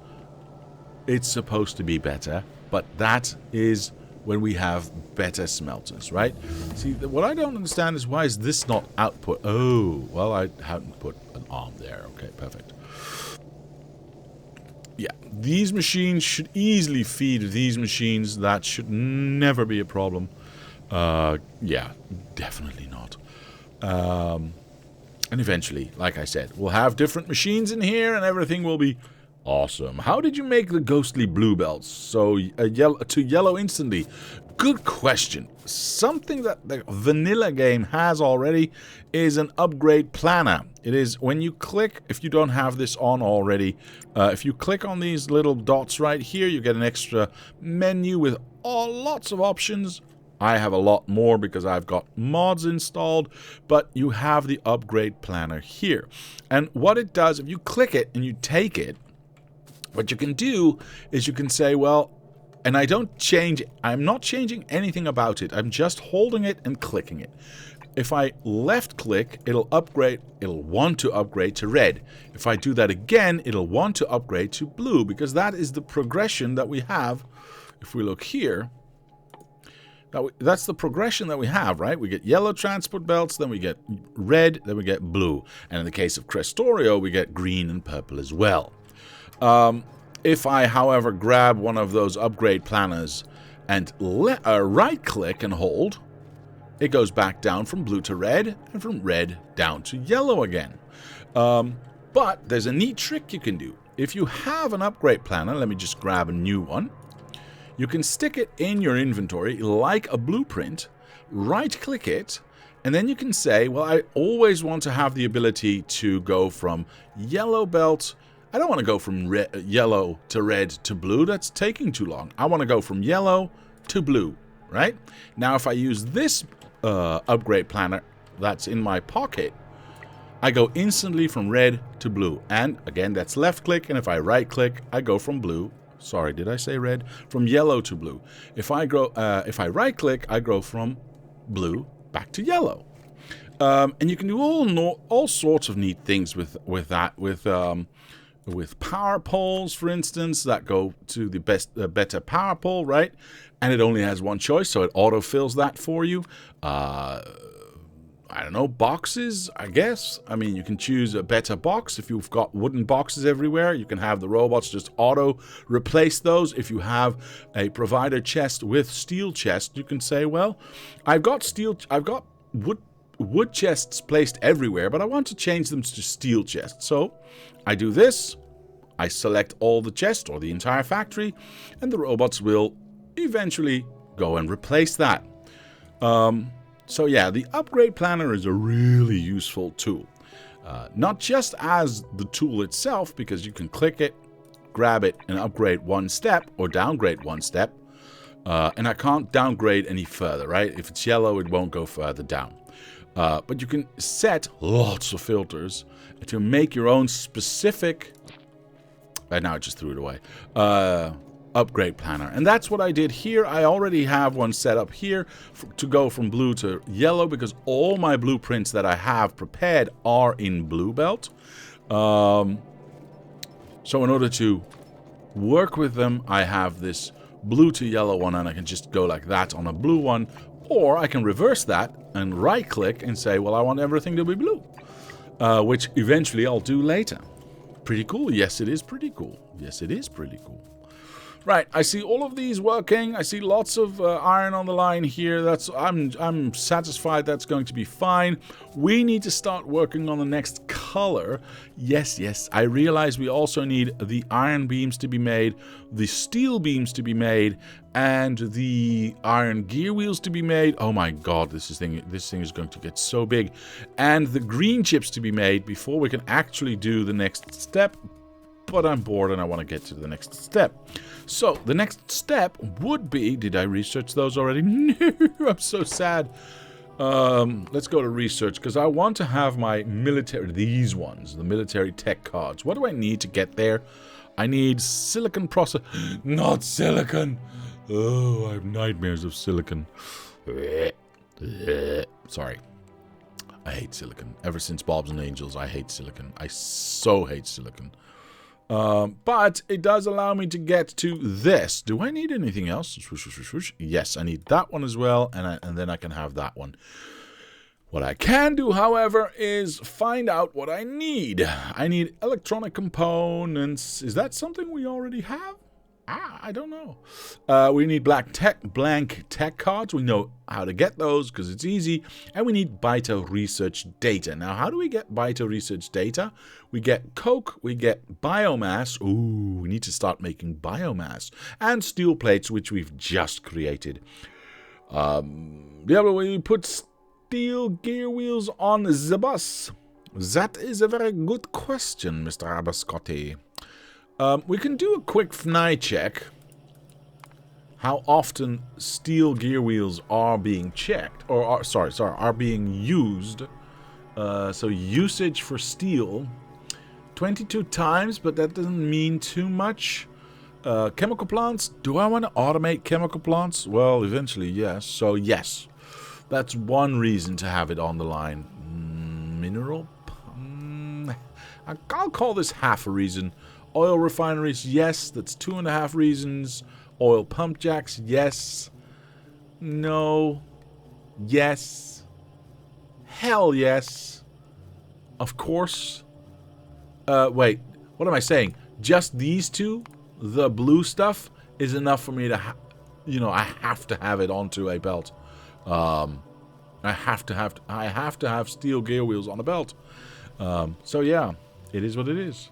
It's supposed to be better, but that is when we have better smelters, right? See, what I don't understand is why is this not output? Oh, well, I hadn't put an arm there. Okay, perfect. Yeah, these machines should easily feed these machines. That should never be a problem. Yeah, definitely not. And eventually, like I said, we'll have different machines in here and everything will be awesome. How did you make the ghostly blue belts so to yellow instantly? Good question. Something that the vanilla game has already is an upgrade planner. It is when you click, if you don't have this on already, if you click on these little dots right here, you get an extra menu with lots of options. I have a lot more because I've got mods installed, but you have the upgrade planner here. And what it does, if you click it and you take it, what you can do is you can say, well, and I'm not changing anything about it. I'm just holding it and clicking it. If I left click, it'll want to upgrade to red. If I do that again, it'll want to upgrade to blue, because that is the progression that we have. If we look here, that's the progression that we have, right? We get yellow transport belts, then we get red, then we get blue. And in the case of Krastorio, we get green and purple as well. If I, however, grab one of those upgrade planners and right-click and hold, it goes back down from blue to red, and from red down to yellow again. But there's a neat trick you can do. If you have an upgrade planner, let me just grab a new one. You can stick it in your inventory like a blueprint, right-click it, and then you can say, well, I always want to have the ability to go from yellow belt. I don't want to go from yellow to red to blue. That's taking too long. I want to go from yellow to blue, right? Now, if I use this upgrade planner that's in my pocket, I go instantly from red to blue. And again, that's left click. And if I right click, I go from blue. Sorry, did I say red? From yellow to blue. If I right click, I go from blue back to yellow. And you can do all sorts of neat things with that. With power poles, for instance, that go to the better power pole, right? And it only has one choice, so it autofills that for you. I don't know, boxes, I guess. I mean, you can choose a better box. If you've got wooden boxes everywhere, you can have the robots just auto replace those. If you have a provider chest with steel chest, you can say, well, I've got wood chests placed everywhere, but I want to change them to steel chests. So I do this, I select all the chests or the entire factory, and the robots will eventually go and replace that. So yeah, the upgrade planner is a really useful tool. Not just as the tool itself, because you can click it, grab it, and upgrade one step, or downgrade one step. And I can't downgrade any further, right? If it's yellow, it won't go further down. But you can set lots of filters to make your own specific... now I just threw it away. Upgrade planner. And that's what I did here. I already have one set up here to go from blue to yellow, because all my blueprints that I have prepared are in blue belt. So in order to work with them, I have this blue to yellow one, and I can just go like that on a blue one. Or I can reverse that and right-click and say, well, I want everything to be blue. Which eventually I'll do later. Pretty cool. Yes, it is pretty cool. Yes, it is pretty cool. Right, I see all of these working. I see lots of iron on the line here. I'm satisfied that's going to be fine. We need to start working on the next color. Yes, I realize we also need the iron beams to be made, the steel beams to be made, and the iron gear wheels to be made. Oh my god, this thing is going to get so big. And the green chips to be made before we can actually do the next step. But I'm bored and I want to get to the next step. So, the next step would be... Did I research those already? No, I'm so sad. Let's go to research, because I want to have my military... These ones, the military tech cards. What do I need to get there? I need silicon process... Not silicon! Oh, I have nightmares of silicon. Sorry. I hate silicon. Ever since Bobs and Angels, I hate silicon. I so hate silicon. But it does allow me to get to this. Do I need anything else? Yes, I need that one as well, and then I can have that one. What I can do, however, is find out what I need. I need electronic components. Is that something we already have? I don't know. We need blank tech cards. We know how to get those because it's easy. And we need Bito research data. Now, how do we get Bito research data? We get coke, we get biomass. Ooh, we need to start making biomass. And steel plates, which we've just created. Diablo, will you put steel gear wheels on the bus? That is a very good question, Mr. Abascotti. We can do a quick FNEI check. How often steel gear wheels are being checked, or are being used. So usage for steel, 22 times, but that doesn't mean too much. Chemical plants. Do I want to automate chemical plants? Well, eventually, yes. So yes, that's one reason to have it on the line. Mineral. I'll call this half a reason. Oil refineries, yes, that's 2.5 reasons. Oil pump jacks, yes. No. Yes. Hell yes. Of course. Wait, what am I saying? Just these two, the blue stuff, is enough for me to, I have to have it onto a belt. I have to have steel gear wheels on a belt. So yeah, it is what it is.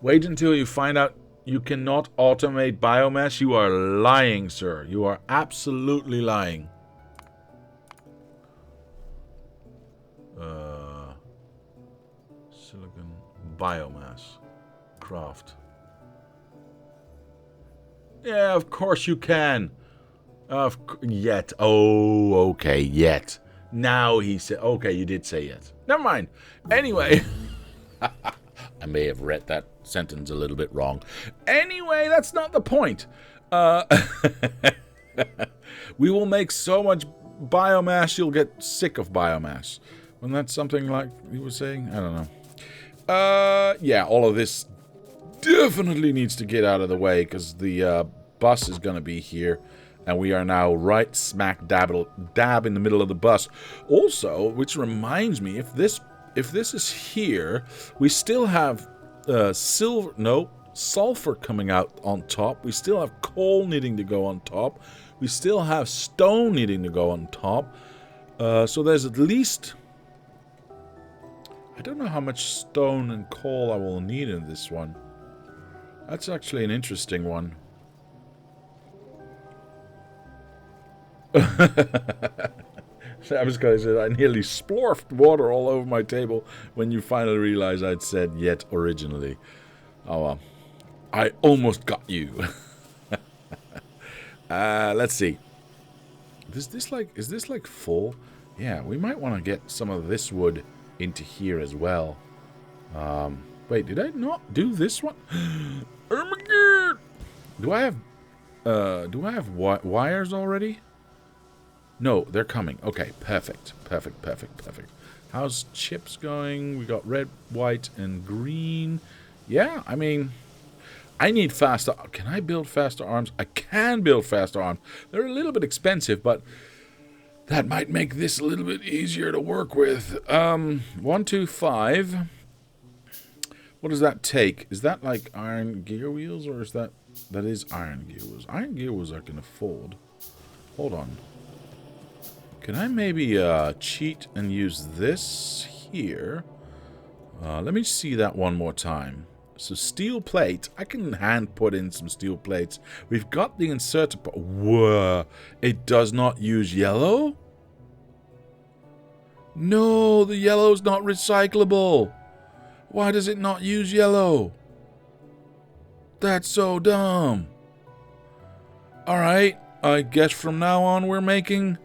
Wait until you find out you cannot automate biomass. You are lying, sir. You are absolutely lying. Silicon biomass. Craft. Yeah, of course you can. Yet. Oh, okay, yet. Now he said... Okay, you did say yet. Never mind. Anyway... I may have read that sentence a little bit wrong. Anyway, that's not the point. We will make so much biomass, you'll get sick of biomass. Wasn't that something like you were saying? I don't know. Yeah, all of this definitely needs to get out of the way because the bus is going to be here. And we are now right smack dab in the middle of the bus. Also, which reminds me, if this is here, we still have sulfur coming out on top. We still have coal needing to go on top. We still have stone needing to go on top. So there's at least... I don't know how much stone and coal I will need in this one. That's actually an interesting one. I was going to say, I nearly splorfed water all over my table when you finally realized I'd said yet originally. Oh well. I almost got you. Let's see. Is this like full? Yeah, we might want to get some of this wood into here as well. Wait, did I not do this one? Oh my god! Do I have wires already? No, they're coming. Okay, perfect. How's chips going? We got red, white, and green. Yeah, I mean, I need faster. Can I build faster arms? I can build faster arms. They're a little bit expensive, but that might make this a little bit easier to work with. 1, 2, 5. What does that take? Is that like iron gear wheels, or is that... That is iron gear wheels. Iron gear wheels I can afford. Hold on. Can I maybe cheat and use this here? Let me see that one more time. So steel plate. I can hand put in some steel plates. We've got the inserter... Whoa. It does not use yellow? No, the yellow's not recyclable. Why does it not use yellow? That's so dumb. Alright, I guess from now on we're making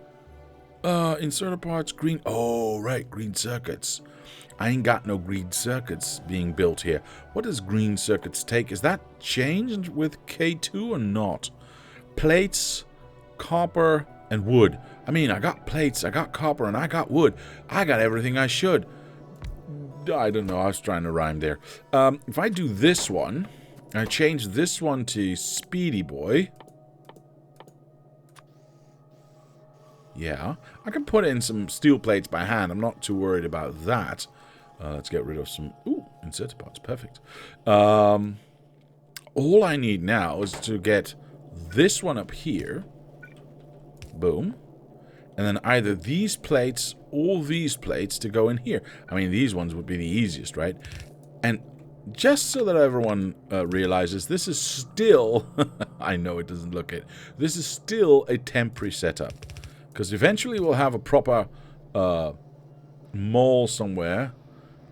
inserter parts green. Oh, right, green circuits. I ain't got no green circuits being built here. What does green circuits take? Is that changed with K2 or not? Plates, copper, and wood. I mean, I got plates, I got copper, and I got wood. I got everything I should. I don't know, I was trying to rhyme there. If I do this one, I change this one to Speedy Boy. Yeah, I can put in some steel plates by hand. I'm not too worried about that. Let's get rid of some... Ooh, inserter parts, perfect. All I need now is to get this one up here. Boom. And then either these plates or these plates to go in here. I mean, these ones would be the easiest, right? And just so that everyone realizes, this is still... I know it doesn't look it. This is still a temporary setup. Because eventually we'll have a proper mall somewhere.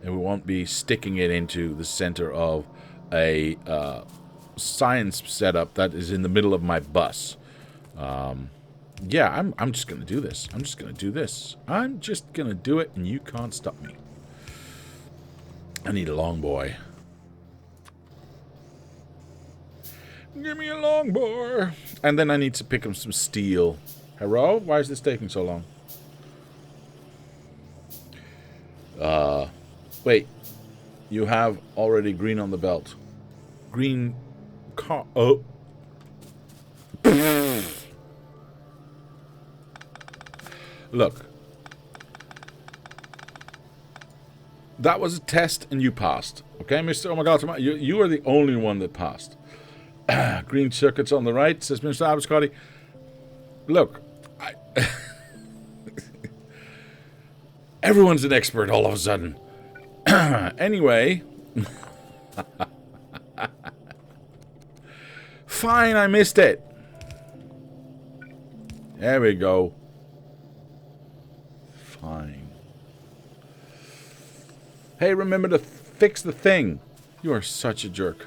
And we won't be sticking it into the center of a science setup that is in the middle of my bus. Yeah, I'm just going to do this. I'm just going to do this. I'm just going to do it, and you can't stop me. I need a long boy. Give me a long boy. And then I need to pick up some steel. Hello? Why is this taking so long? Wait. You have already green on the belt. Green car... Oh. Look. That was a test and you passed. Okay, Mr. Oh my God, you are the only one that passed. Green circuits on the right, says Mr. Abiscotti. Look. Everyone's an expert all of a sudden. Anyway. Fine, I missed it. There we go. Fine. Hey, remember to fix the thing. You are such a jerk.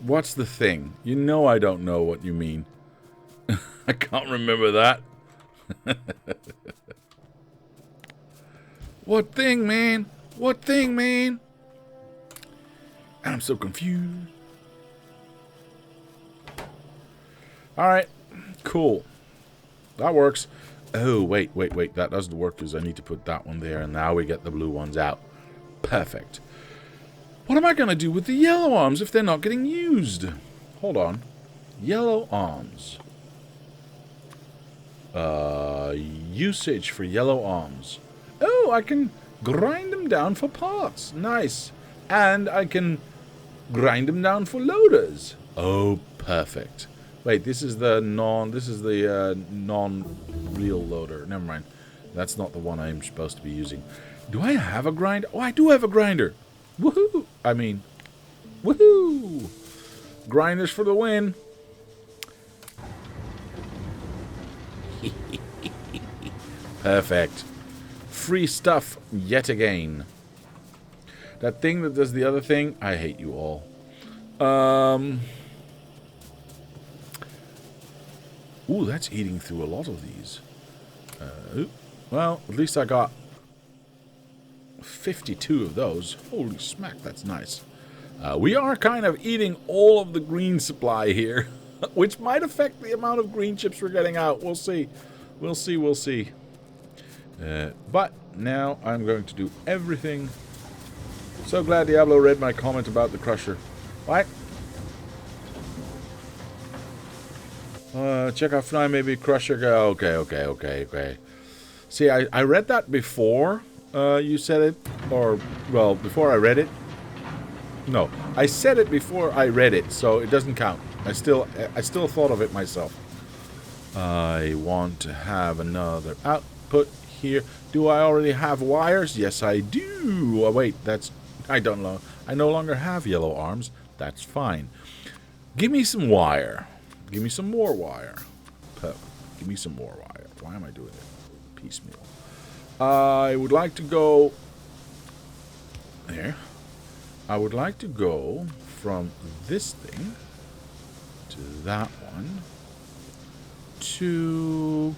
What's the thing? You know I don't know what you mean. I can't remember that. What thing, man? What thing, man? I'm so confused. Alright. Cool. That works. Oh, wait. That doesn't work because I need to put that one there. And now we get the blue ones out. Perfect. What am I going to do with the yellow arms if they're not getting used? Hold on. Yellow arms. Usage for yellow arms. Oh, I can grind them down for parts. Nice. And I can grind them down for loaders. Oh, perfect. Wait, this is the non-real loader. Never mind. That's not the one I'm supposed to be using. Do I have a grinder? Oh, I do have a grinder. Woohoo! I mean, woohoo! Grinders for the win. Perfect. Free stuff yet again. That thing that does the other thing, I hate you all. Ooh, that's eating through a lot of these. Well, at least I got 52 of those. Holy smack, that's nice. We are kind of eating all of the green supply here, which might affect the amount of green chips we're getting out. We'll see. We'll see. But now I'm going to do everything. So glad Diablo read my comment about the crusher. What? Check out FNEI, maybe crusher. Okay. See, I read that before you said it. Or, well, before I read it. No, I said it before I read it, so it doesn't count. I still thought of it myself. I want to have another output here. Do I already have wires? Yes, I do. Oh, wait, that's... I don't know. I no longer have yellow arms. That's fine. Give me some wire. Give me some more wire. Perfect. Give me some more wire. Why am I doing it piecemeal? I would like to go... There. I would like to go from this thing to that one to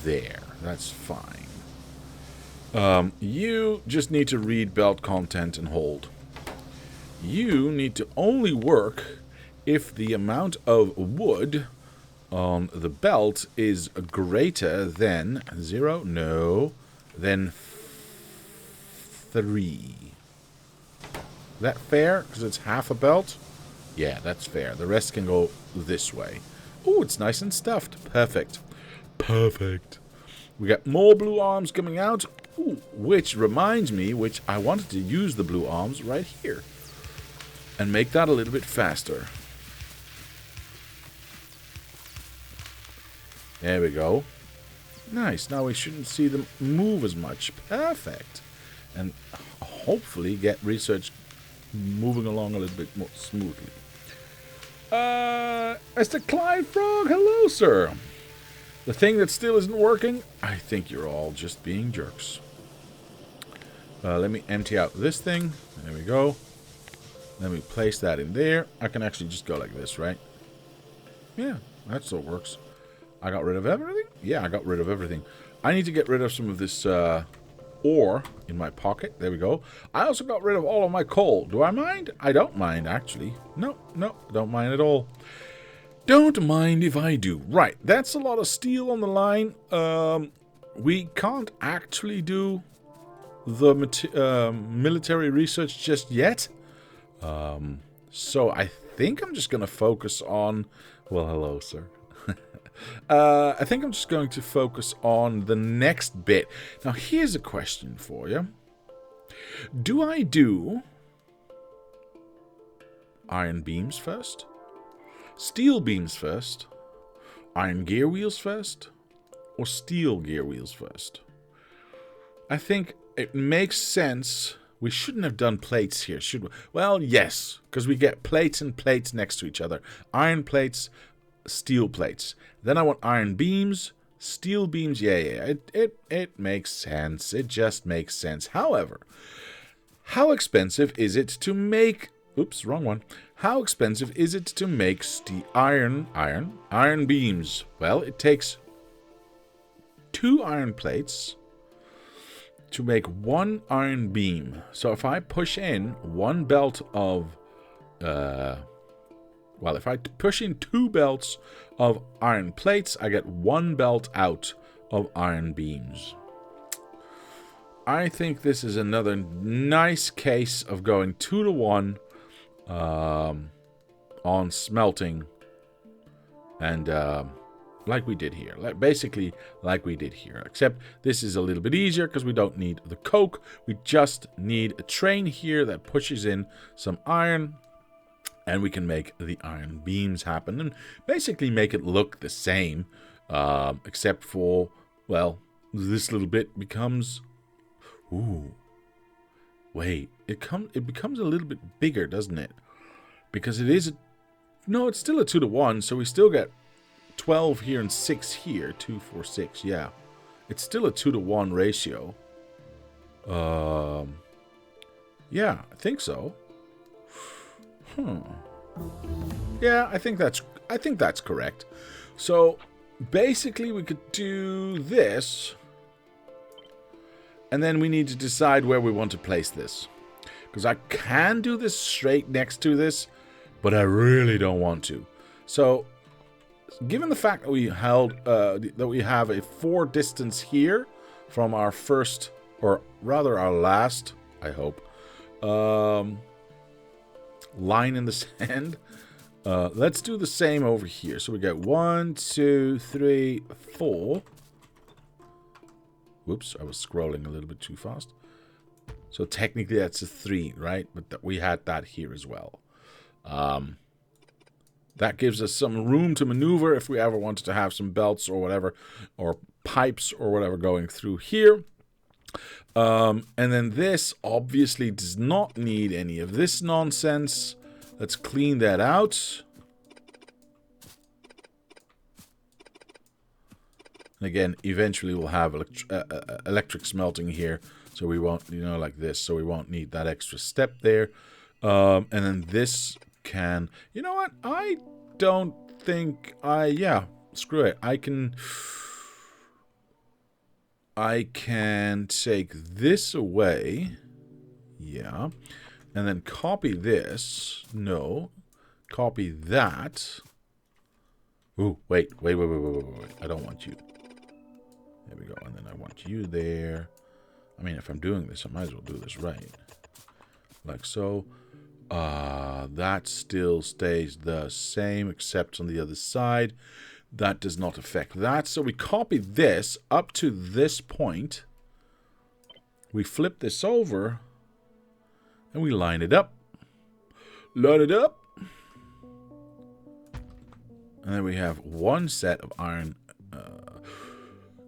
there. That's fine. You just need to read belt content and hold. You need to only work if the amount of wood on the belt is greater than 0, no, than 3. Is that fair? Because it's half a belt? Yeah, that's fair. The rest can go this way. Ooh, it's nice and stuffed. Perfect. Perfect. We got more blue arms coming out. Ooh, which reminds me, which I wanted to use the blue arms right here. And make that a little bit faster. There we go. Nice. Now we shouldn't see them move as much. Perfect. And hopefully get research moving along a little bit more smoothly. Mr. Clyde Frog, hello, sir. The thing that still isn't working, I think you're all just being jerks. Let me empty out this thing. There we go. Let me place that in there. I can actually just go like this, right? Yeah, that still works. I got rid of everything? Yeah, I got rid of everything. I need to get rid of some of this ore in my pocket. There we go. I also got rid of all of my coal. Do I mind? I don't mind, actually. No, don't mind at all. Don't mind if I do. Right, that's a lot of steel on the line. We can't actually do the military research just yet. So I think I'm just going to focus on... Well, hello, sir. I think I'm just going to focus on the next bit. Now, here's a question for you. Do I do iron beams first? Steel beams first? Iron gear wheels first? Or steel gear wheels first? I think it makes sense. We shouldn't have done plates here, should we? Well, yes, because we get plates and plates next to each other. Iron plates, steel plates. Then I want iron beams, steel beams. Yeah. It makes sense. It just makes sense. However, how expensive is it to make... Oops, wrong one. How expensive is it to make iron beams? Well, it takes 2 iron plates to make 1 iron beam. So if I push in 1 belt of... well, if I push in 2 belts of iron plates, I get 1 belt out of iron beams. I think this is another nice case of going 2 to 1 on smelting. And like we did here. Basically like we did here. Except this is a little bit easier because we don't need the coke. We just need a train here that pushes in some iron. And we can make the iron beams happen and basically make it look the same. Except for, well, this little bit becomes... Ooh. Wait, it becomes a little bit bigger, doesn't it? Because it is... No, it's still a 2 to 1, so we still get 12 here and 6 here. 2, 4, 6, yeah. It's still a 2 to 1 ratio. Yeah, I think so. Yeah, I think that's correct. So basically we could do this, and then we need to decide where we want to place this. Because I can do this straight next to this, but I really don't want to. So given the fact that we have a 4 distance here from our first, or rather our last, I hope, line in the sand. Let's do the same over here. So we get 1, 2, 3, 4. Whoops, I was scrolling a little bit too fast. So technically that's a 3, right? But we had that here as well. That gives us some room to maneuver if we ever wanted to have some belts or whatever, or pipes or whatever going through here. And then this obviously does not need any of this nonsense. Let's clean that out. And again, eventually we'll have electric smelting here. So we won't, like this. So we won't need that extra step there. And then this can... You know what? I don't think yeah, screw it. I can take this away. Yeah. And then copy this. No. Copy that. Ooh, wait. I don't want you. There we go. And then I want you there. I mean, if I'm doing this, I might as well do this right. Like so. That still stays the same, except on the other side. That does not affect that. So we copy this up to this point. We flip this over. And we line it up. Line it up. And then we have one set of iron.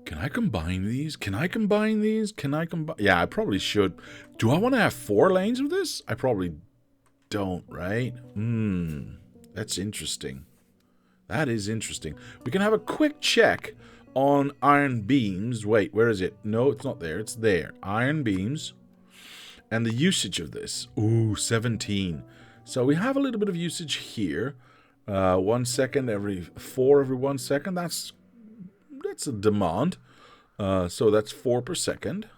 Can I combine these? Can I combine these? Can I combine? Yeah, I probably should. Do I want to have 4 lanes of this? I probably don't, right? That's interesting. That is interesting. We can have a quick check on iron beams. Wait, where is it? No, it's not there. It's there. Iron beams. And the usage of this. Ooh, 17. So we have a little bit of usage here. 1 second every 4 every 1 second. That's a demand. So that's 4 per second.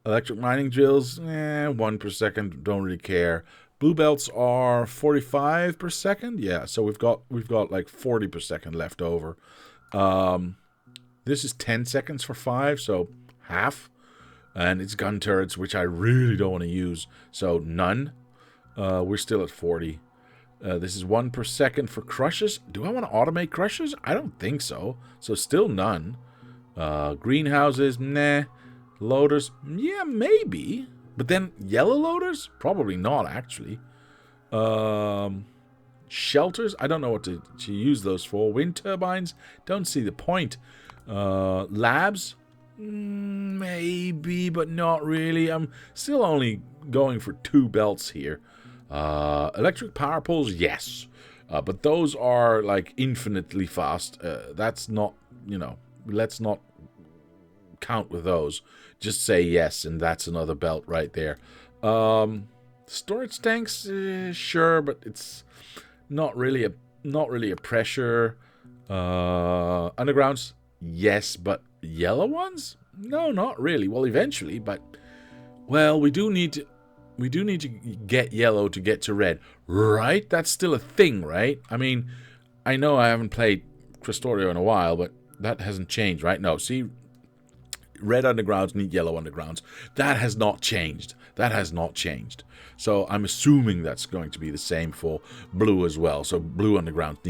Electric mining drills, 1 per second. Don't really care. Blue belts are 45 per second. Yeah, so we've got like 40 per second left over. This is 10 seconds for 5, so half. And it's gun turrets, which I really don't want to use. So none. We're still at 40. This is 1 per second for crushes. Do I want to automate crushes? I don't think so. So still none. Greenhouses, nah. Loaders, yeah, maybe. But then yellow loaders? Probably not, actually. Shelters? I don't know what to use those for. Wind turbines? Don't see the point. Labs? Maybe, but not really. I'm still only going for 2 belts here. Electric power poles? Yes. But those are like infinitely fast. That's not, let's not count with those. Just say yes, and that's another belt right there. Storage tanks, sure, but it's not really a pressure. Undergrounds, yes, but yellow ones? No, not really. Well, eventually, but well, we do need to get yellow to get to red, right? That's still a thing, right? I mean, I know I haven't played Krastorio in a while, but that hasn't changed, right? No, see, red undergrounds need yellow undergrounds. That has not changed. That has not changed. So I'm assuming that's going to be the same for blue as well. So blue undergrounds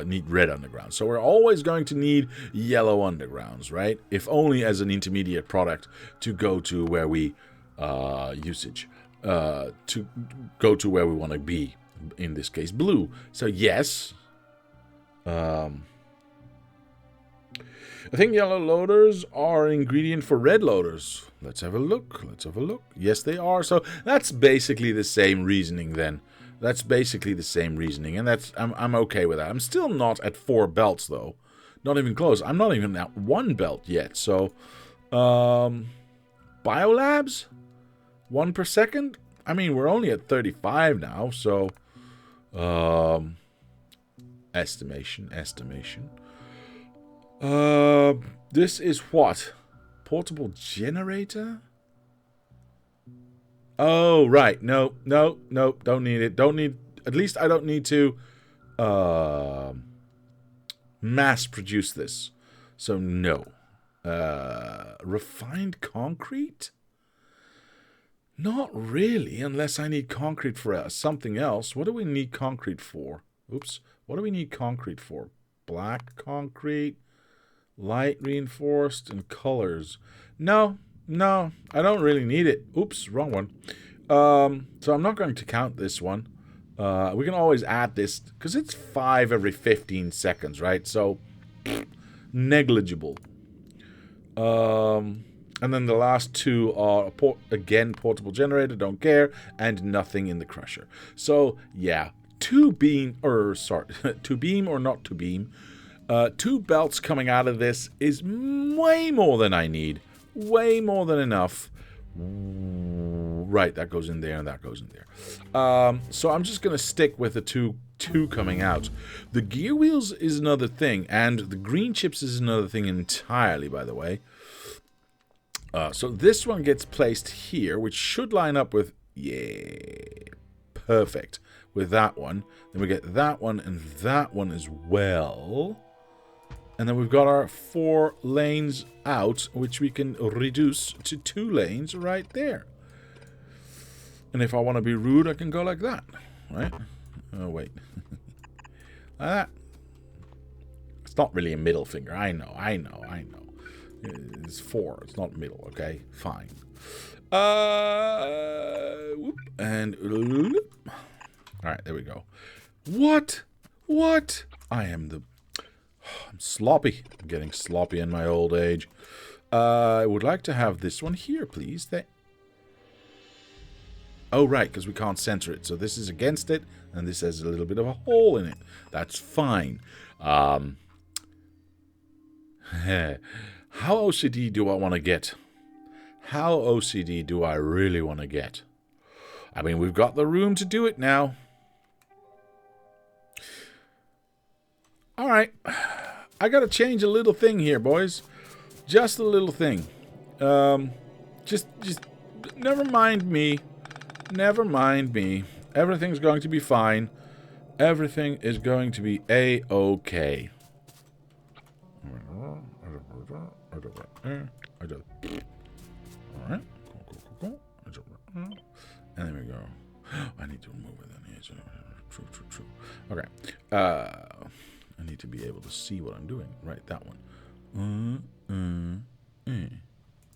need red undergrounds. So we're always going to need yellow undergrounds, right? If only as an intermediate product to go to where we to go to where we want to be. In this case, blue. So yes. I think yellow loaders are an ingredient for red loaders. Let's have a look. Yes, they are. So that's basically the same reasoning then. That's basically the same reasoning. And I'm okay with that. I'm still not at 4 belts though. Not even close. I'm not even at 1 belt yet. So biolabs? 1 per second? I mean, we're only at 35 now, so estimation. This is what? Portable generator? Oh, right. No, don't need it. At least I don't need to mass produce this. So no. Refined concrete? Not really, unless I need concrete for something else. What do we need concrete for? Oops. What do we need concrete for? Black concrete, light reinforced, and colors. No, I don't really need it. Oops, wrong one. So I'm not going to count this one. We can always add this, because it's 5 every 15 seconds, right? So, negligible. And then the last 2 are, again, portable generator, don't care, and nothing in the crusher. So, yeah, 2 beam or not 2 beam, 2 belts coming out of this is way more than I need. Way more than enough. Right, that goes in there and that goes in there. So I'm just going to stick with the two coming out. The gear wheels is another thing, and the green chips is another thing entirely, by the way. So this one gets placed here, which should line up with, yeah, perfect, with that one. Then we get that one and that one as well. And then we've got our 4 lanes out, which we can reduce to 2 lanes right there. And if I want to be rude, I can go like that, right? Oh, wait. Like that. It's not really a middle finger. I know. It's 4. It's not middle, okay? Fine. Whoop, and... All right, there we go. What? I'm sloppy. I'm getting sloppy in my old age. I would like to have this one here, please. Oh, right, because we can't center it. So this is against it, and this has a little bit of a hole in it. That's fine. How OCD do I want to get? How OCD do I really want to get? I mean, we've got the room to do it now. All right. I got to change a little thing here, boys. Just a little thing. Just never mind me. Never mind me. Everything's going to be fine. Everything is going to be A-okay. Alright. Cool. And there we go. I need to remove it then. True. Okay. I need to be able to see what I'm doing. Right, that one.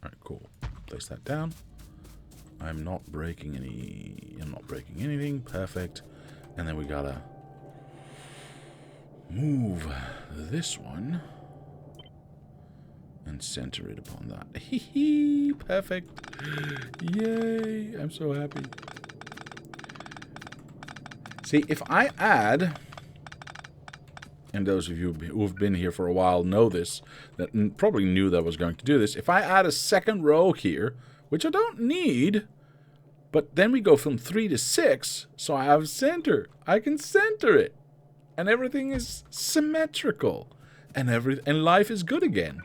Alright, cool. Place that down. I'm not breaking anything. Perfect. And then we gotta move this one and center it upon that. Hee, perfect. Yay, I'm so happy. See, if I add, and those of you who have been here for a while know this, that probably knew that I was going to do this, if I add a second row here, which I don't need, but then we go from 3 to 6, so I have center. I can center it. And everything is symmetrical. And life is good again.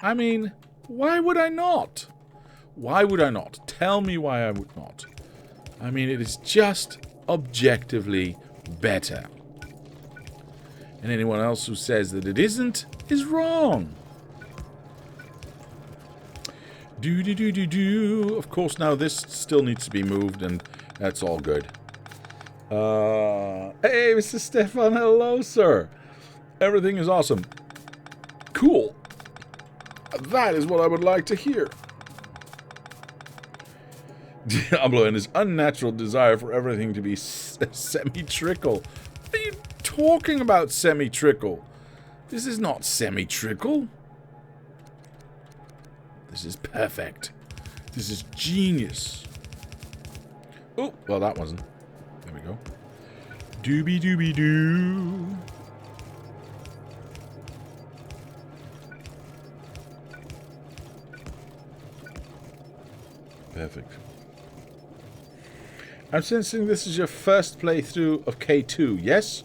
I mean, why would I not? Why would I not? Tell me why I would not. I mean, it is just objectively better. And anyone else who says that it isn't is wrong. Of course, now this still needs to be moved, and that's all good. Hey, Mr. Stefan, hello, sir. Everything is awesome. Cool. That is what I would like to hear. Diablo and his unnatural desire for everything to be semi-trickle. What are you talking about, semi-trickle? This is not semi-trickle. This is perfect. This is genius. Oh, well, that wasn't. There we go. Doobie-doobie-doo. Perfect. I'm sensing this is your first playthrough of K2, yes?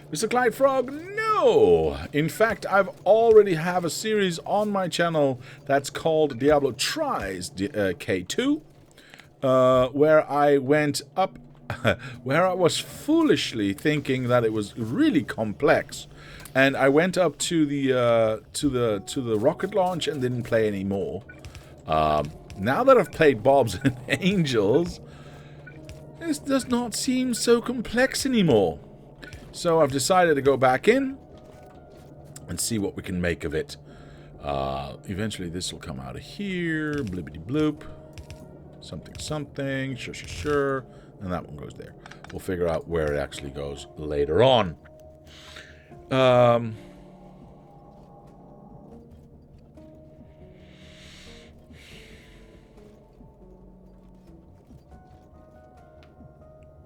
Mr. Clyde Frog, no! In fact, I've already have a series on my channel that's called Diablo Tries K2, where I went up where I was foolishly thinking that it was really complex, and I went up to the rocket launch and didn't play anymore. Now that I've played Bobs and Angels, this does not seem so complex anymore. So I've decided to go back in and see what we can make of it. Eventually this will come out of here. Blibbity bloop. Something something. Sure. And that one goes there. We'll figure out where it actually goes later on.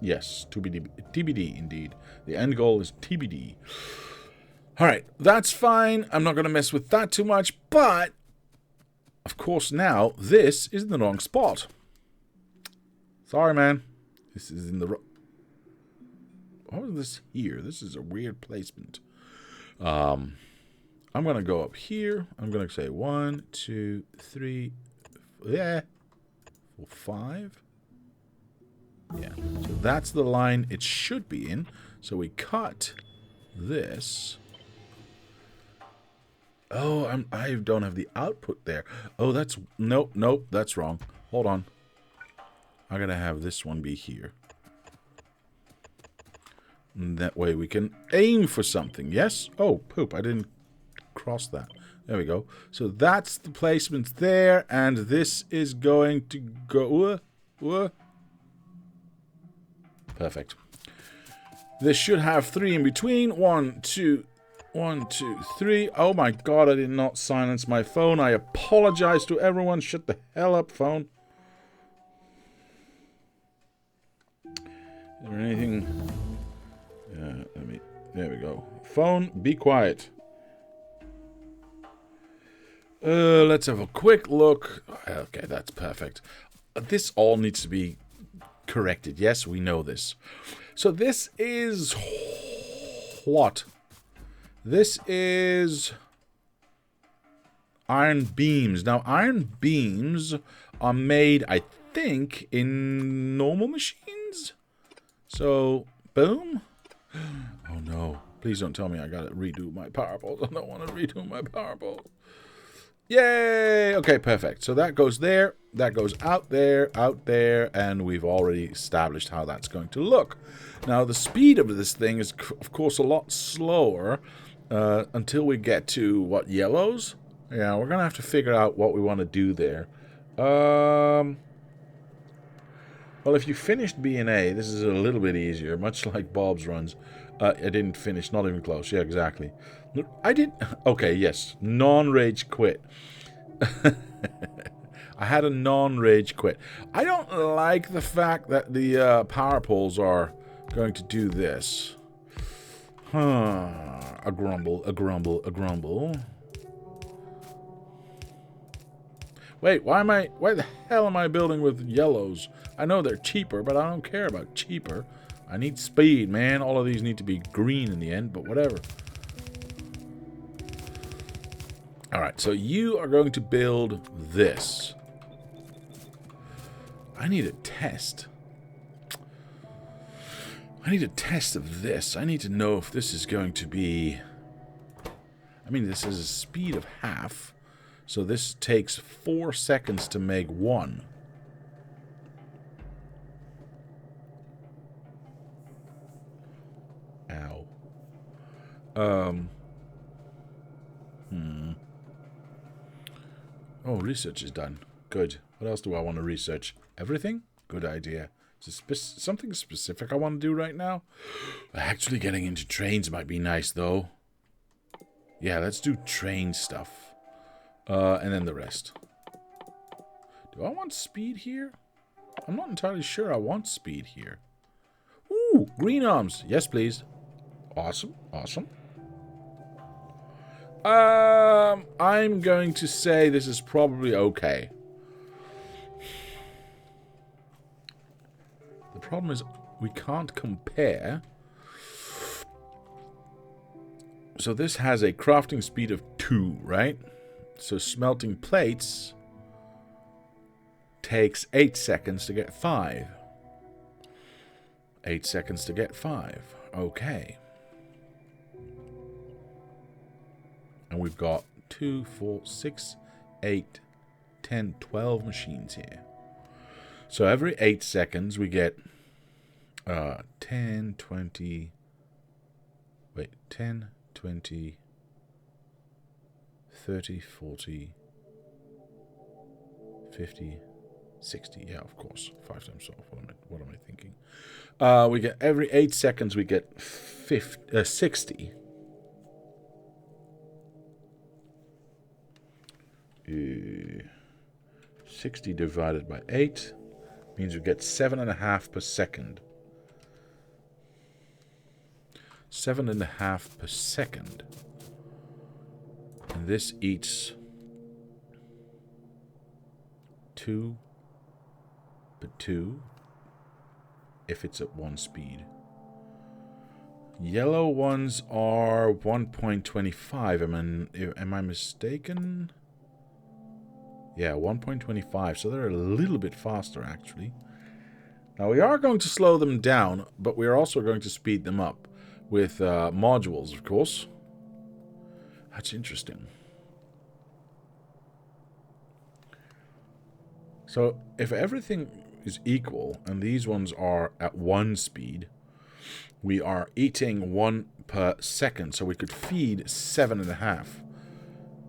Yes, TBD indeed. The end goal is TBD. Alright, that's fine. I'm not going to mess with that too much, but of course now this is in the wrong spot. Sorry, man. This is in the wrong... What is this here? This is a weird placement. I'm going to go up here. I'm going to say 1, 2, 3, 4, 5. Yeah, so that's the line it should be in. So we cut this. Oh, I don't have the output there. Oh, that's... Nope, that's wrong. Hold on. I gotta have this one be here. And that way we can aim for something, yes? Oh, poop, I didn't cross that. There we go. So that's the placement there, and this is going to go... Perfect. This should have 3 in between. 1, 2, 3. Oh my god, I did not silence my phone. I apologize to everyone. Shut the hell up, phone. Is there anything... There we go. Phone, be quiet. Let's have a quick look. Okay, that's perfect. This all needs to be corrected. Yes, we know this. So this is... What? This is... iron beams. Now, iron beams are made, I think, in normal machines? So, boom. Oh no. Please don't tell me I gotta redo my power balls. I don't want to redo my power balls. Yay! Okay, perfect. So that goes there. That goes out there, and we've already established how that's going to look. Now, the speed of this thing is, of course, a lot slower until we get to, what, yellows? Yeah, we're going to have to figure out what we want to do there. Well, if you finished B&A, this is a little bit easier, much like Bob's runs. I didn't finish, not even close. Yeah, exactly. I did... Okay, yes. Non-rage quit. I had a non-rage quit. I don't like the fact that the power poles are going to do this. A grumble, a grumble, a grumble. Wait, why the hell am I building with yellows? I know they're cheaper, but I don't care about cheaper. I need speed, man. All of these need to be green in the end, but whatever. Alright, so you are going to build this. I need a test. I need a test of this. I need to know if this is going to be... I mean, this is a speed of half. So this takes 4 seconds to make 1. Ow. Oh, research is done. Good. What else do I want to research? Everything? Good idea. Is there something specific I want to do right now? Actually getting into trains might be nice, though. Yeah, let's do train stuff. And then the rest. Do I want speed here? I'm not entirely sure I want speed here. Ooh, green arms. Yes, please. Awesome, awesome. I'm going to say this is probably okay. The problem is we can't compare. So this has a crafting speed of 2, right? So smelting plates takes 8 seconds to get 5. 8 seconds to get 5. Okay. And we've got 2, 4, 6, 8, 10, 12 machines here. So every 8 seconds we get 10, 20... Wait, 10, 20, 30, 40, 50, 60. Yeah, of course. 5 times 12. What am I thinking? We get every 8 seconds we get 60. 60 divided by 8 means we get 7.5 per second. 7.5 per second. And this eats 2 per 2 if it's at 1 speed. Yellow ones are 1.25. Am I mistaken? Yeah, 1.25. So they're a little bit faster, actually. Now, we are going to slow them down, but we are also going to speed them up with modules, of course. That's interesting. So, if everything is equal, and these ones are at 1 speed, we are eating 1 per second, so we could feed 7.5.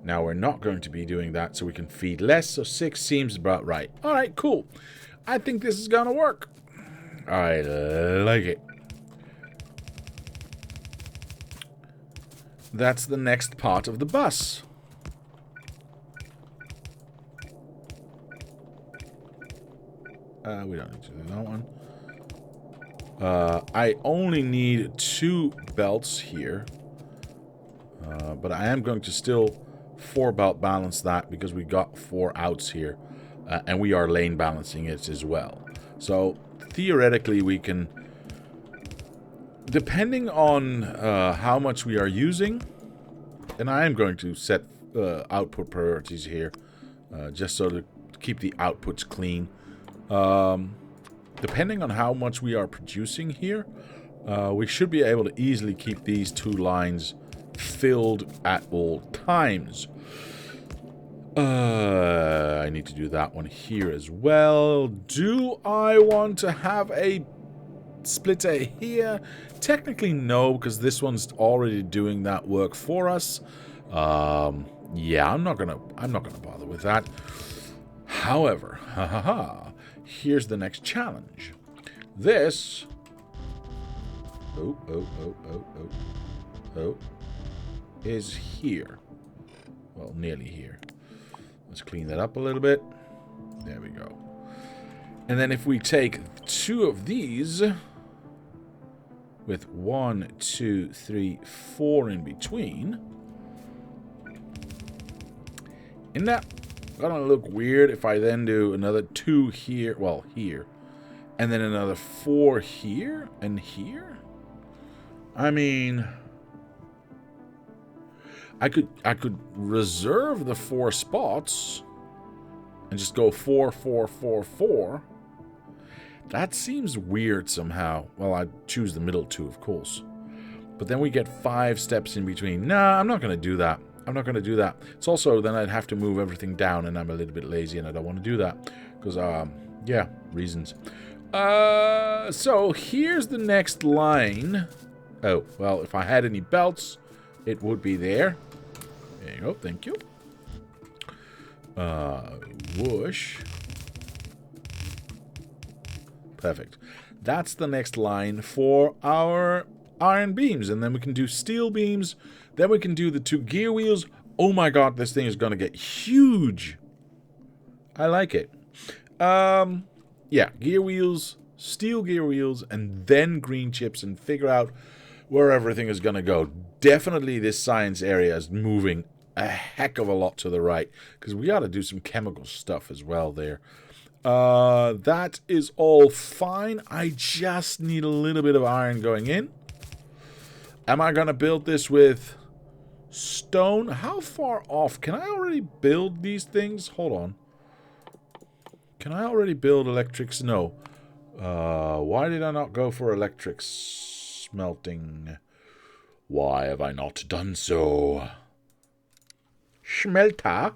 Now, we're not going to be doing that, so we can feed less, so 6 seems about right. Alright, cool. I think this is gonna work. I like it. That's the next part of the bus. We don't need to do that one. I only need 2 belts here. But I am going to still 4 belt balance that because we got 4 outs here. And we are lane balancing it as well. So theoretically we can, depending on how much we are using, and I am going to set output priorities here, just so to keep the outputs clean. Depending on how much we are producing here, we should be able to easily keep these 2 lines filled at all times. I need to do that one here as well. Do I want to have a splitter here? Technically no, because this one's already doing that work for us. Yeah, I'm not gonna bother with that. However, here's the next challenge. This is here. Well, nearly here. Let's clean that up a little bit. There we go. And then if we take 2 of these with 1, 2, 3, 4 in between, isn't that gonna look weird if I then do another 2 here, well, here, and then another 4 here and here? I mean, I could reserve the 4 spots and just go 4, 4, 4, 4. That seems weird somehow. Well, I'd choose the middle 2, of course. But then we get 5 steps in between. Nah, I'm not going to do that. I'm not going to do that. It's also, then I'd have to move everything down, and I'm a little bit lazy, and I don't want to do that. Because, yeah, reasons. So, here's the next line. Oh, well, if I had any belts, it would be there. There you go, thank you. Whoosh. Perfect. That's the next line for our iron beams. And then we can do steel beams. Then we can do the 2 gear wheels. Oh my god, this thing is going to get huge. I like it. Yeah, gear wheels, steel gear wheels, and then green chips, and figure out where everything is going to go. Definitely this science area is moving a heck of a lot to the right, because we got to do some chemical stuff as well there. That is all fine. I just need a little bit of iron going in. Am I going to build this with stone? How far off? Can I already build these things? Hold on. Can I already build electrics? No. Why did I not go for electric smelting? Why have I not done so? Smelter?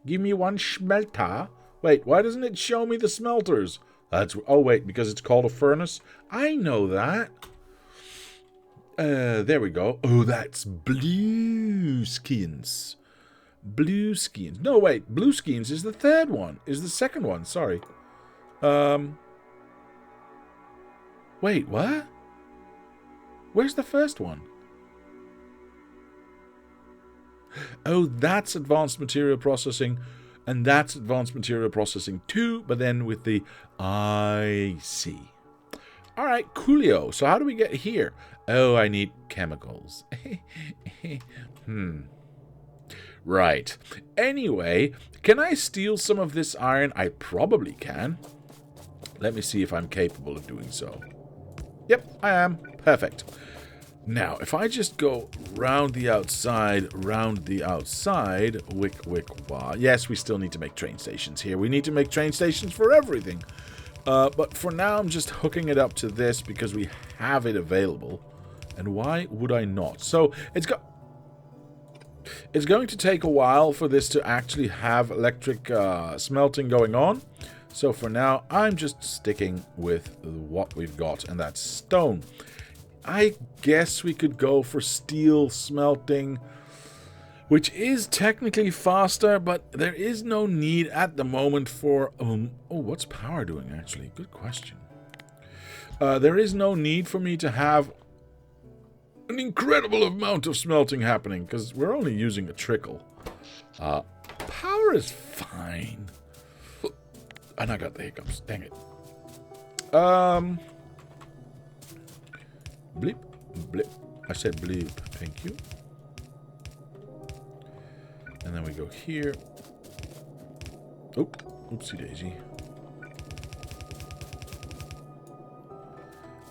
Give me one smelter? Wait, why doesn't it show me the smelters? Oh, wait, because it's called a furnace? I know that. There we go. Oh, that's blue skins. Blue skins. No, wait, blue skins is the third one. Is the second one, sorry. Wait, what? Where's the first one? Oh, that's advanced material processing. And that's advanced material processing too, but then with the... I see. Alright, coolio. So how do we get here? Oh, I need chemicals. Right. Anyway, can I steal some of this iron? I probably can. Let me see if I'm capable of doing so. Yep, I am. Perfect. Now, if I just go round the outside, wick, wah. Yes, we still need to make train stations here. We need to make train stations for everything. But for now, I'm just hooking it up to this because we have it available. And why would I not? So, it's going to take a while for this to actually have electric smelting going on. So for now, I'm just sticking with what we've got, and that's stone. I guess we could go for steel smelting, which is technically faster, but there is no need at the moment for... oh, what's power doing, actually? Good question. There is no need for me to have an incredible amount of smelting happening, because we're only using a trickle. Power is fine. And I got the hiccups. Dang it. Bleep. Blip. I said bleep. Thank you. And then we go here. Oh, oopsie daisy.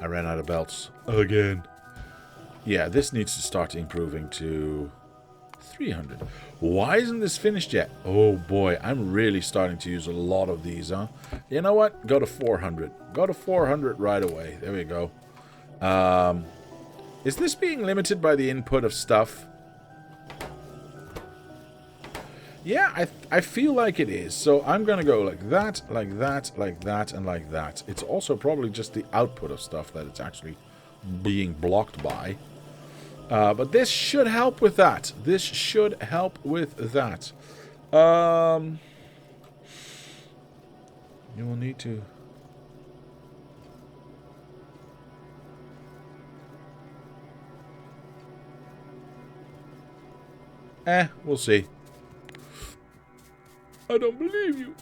I ran out of belts again. Yeah, this needs to start improving to 300. Why isn't this finished yet? Oh boy, I'm really starting to use a lot of these, huh? You know what? Go to 400. Go to 400 right away. There we go. Is this being limited by the input of stuff? Yeah, I feel like it is. So I'm going to go like that, like that, like that, and like that. It's also probably just the output of stuff that it's actually being blocked by. But this should help with that. This should help with that. You will need to... we'll see. I don't believe you.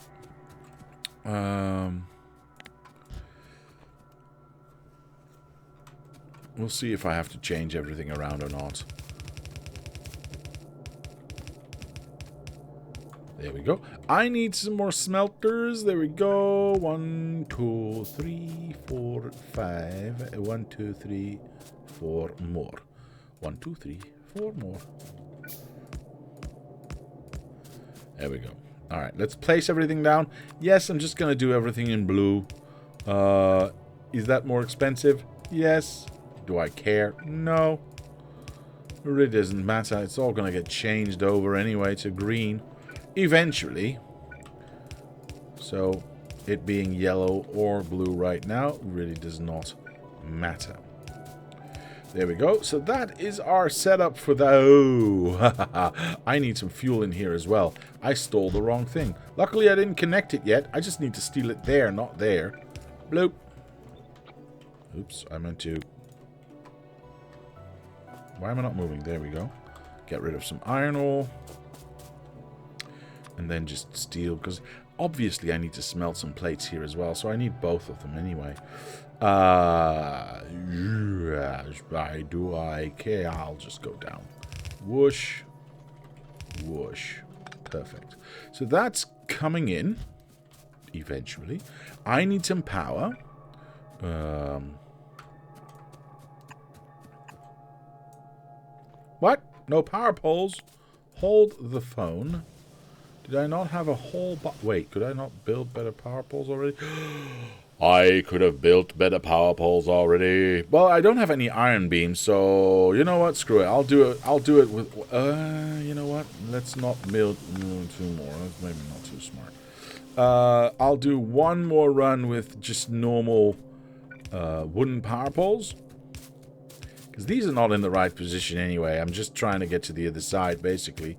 We'll see if I have to change everything around or not. There we go. I need some more smelters. There we go. 1, 2, 3, 4, 5. 1, 2, 3, 4 more. 1, 2, 3, 4 more. There we go. Alright, let's place everything down. Yes, I'm just going to do everything in blue. Is that more expensive? Yes. Do I care? No. It really doesn't matter. It's all going to get changed over anyway to green. Eventually. So, it being yellow or blue right now really does not matter. There we go. So that is our setup for the... Oh, I need some fuel in here as well. I stole the wrong thing. Luckily, I didn't connect it yet. I just need to steal it there, not there. Bloop. Oops, I meant to... Why am I not moving? There we go. Get rid of some iron ore. And then just steel, because obviously I need to smelt some plates here as well, so I need both of them anyway. Why do I care? I'll just go down. Whoosh. Whoosh. Perfect. So that's coming in eventually. I need some power. What? No power poles? Hold the phone. Did I not have a whole... Wait, could I not build better power poles already? I could have built better power poles already. Well, I don't have any iron beams, so you know what? Screw it. I'll do it. I'll do it with. You know what? Let's not build two more. That's maybe not too smart. I'll do one more run with just normal wooden power poles, because these are not in the right position anyway. I'm just trying to get to the other side, basically,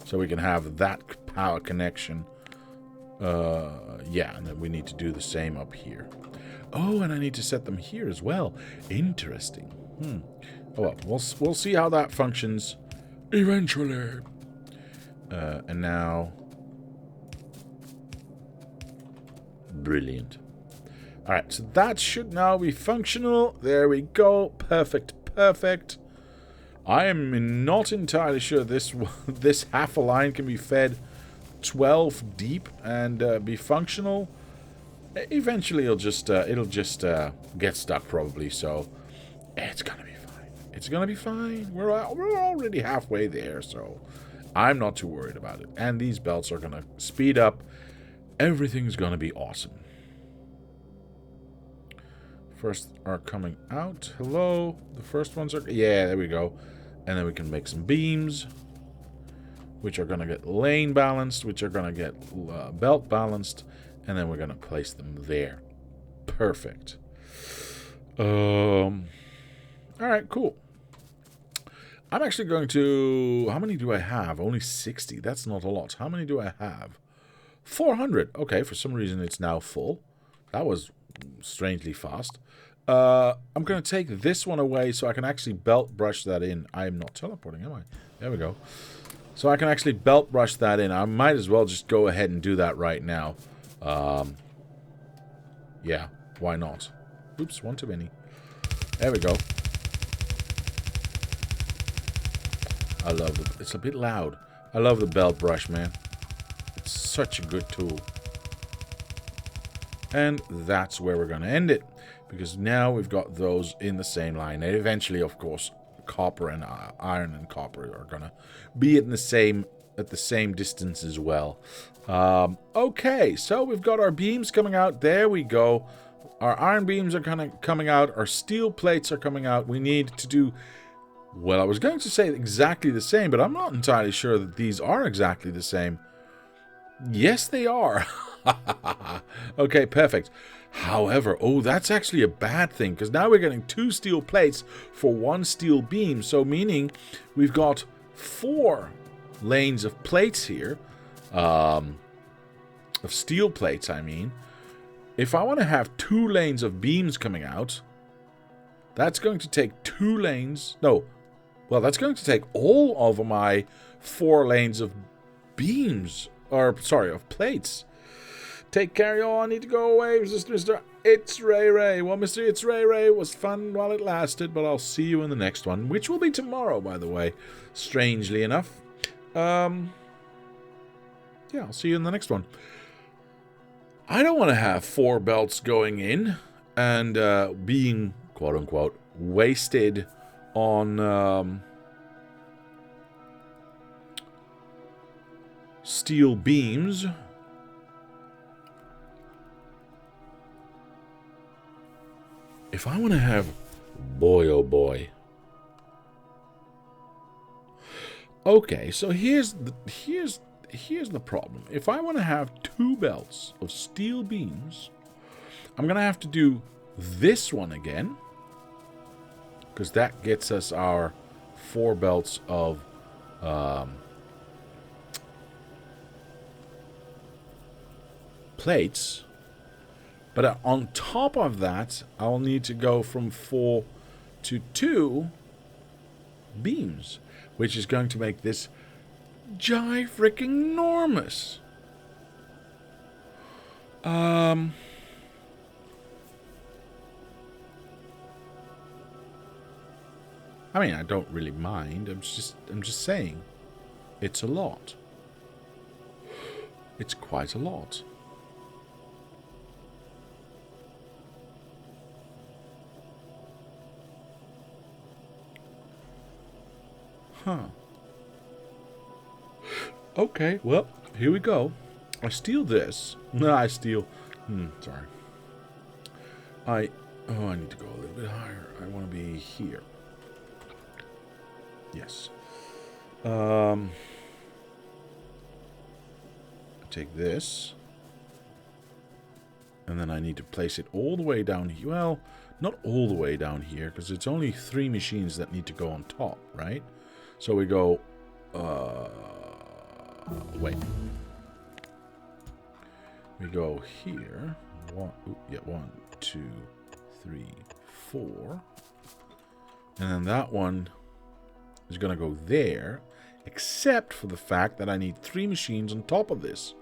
so we can have that power connection. Yeah, and then we need to do the same up here. Oh, and I need to set them here as well. Interesting. Oh, well, we'll see how that functions eventually. And now... Brilliant. Alright, so that should now be functional. There we go. Perfect, perfect. I am not entirely sure this half a line can be fed 12 deep and be functional. Eventually it'll just get stuck probably, so it's gonna be fine. It's gonna be fine. We're already halfway there, so I'm not too worried about it. And these belts are gonna speed up. Everything's gonna be awesome. First are coming out. Hello. The first ones are... Yeah, there we go. And then we can make some beams, which are going to get lane balanced, which are going to get belt balanced, and then we're going to place them there. Perfect. Alright, cool. I'm actually going to... How many do I have? Only 60. That's not a lot. How many do I have? 400. Okay, for some reason it's now full. That was strangely fast. I'm going to take this one away so I can actually belt brush that in. I am not teleporting, am I? There we go. So I can actually belt brush that in. I might as well just go ahead and do that right now. Yeah, why not? Oops, one too many. There we go. I love it. It's a bit loud. I love the belt brush, man. It's such a good tool. And that's where we're going to end it. Because now we've got those in the same line. And eventually, of course, copper and iron and copper are going to be at the same distance as well. Okay, so we've got our beams coming out. There we go. Our iron beams are kind of coming out. Our steel plates are coming out. We need to do... Well, I was going to say exactly the same, but I'm not entirely sure that these are exactly the same. Yes, they are. Okay, perfect. However, oh, that's actually a bad thing, because now we're getting 2 steel plates for 1 steel beam. So meaning we've got 4 lanes of plates here. Of steel plates, I mean. If I want to have 2 lanes of beams coming out, that's going to take 2 lanes. No. Well, that's going to take all of my 4 lanes of beams. Or, sorry, of plates. Take care, y'all. I need to go away. Mr. It's Ray Ray. Well, Mr. It's Ray Ray, it was fun while it lasted, but I'll see you in the next one, which will be tomorrow, by the way. Strangely enough. Yeah, I'll see you in the next one. I don't want to have 4 belts going in and being, quote-unquote, wasted on steel beams. If I want to have... Boy, oh boy. Okay, so here's the problem. If I want to have 2 belts of steel beams, I'm going to have to do this one again, because that gets us our 4 belts of plates. But on top of that, I'll need to go from 4 to 2 beams, which is going to make this freaking-enormous. I mean, I don't really mind. I'm just saying, it's a lot. It's quite a lot. Huh. Okay, well, here we go. I steal this. No, I steal... sorry. I need to go a little bit higher. I want to be here. Yes. Take this. And then I need to place it all the way down here. Well, not all the way down here, because it's only 3 machines that need to go on top, right? So we go... wait. We go here. 1, 2, 3, 4. And then that one is going to go there, except for the fact that I need 3 machines on top of this.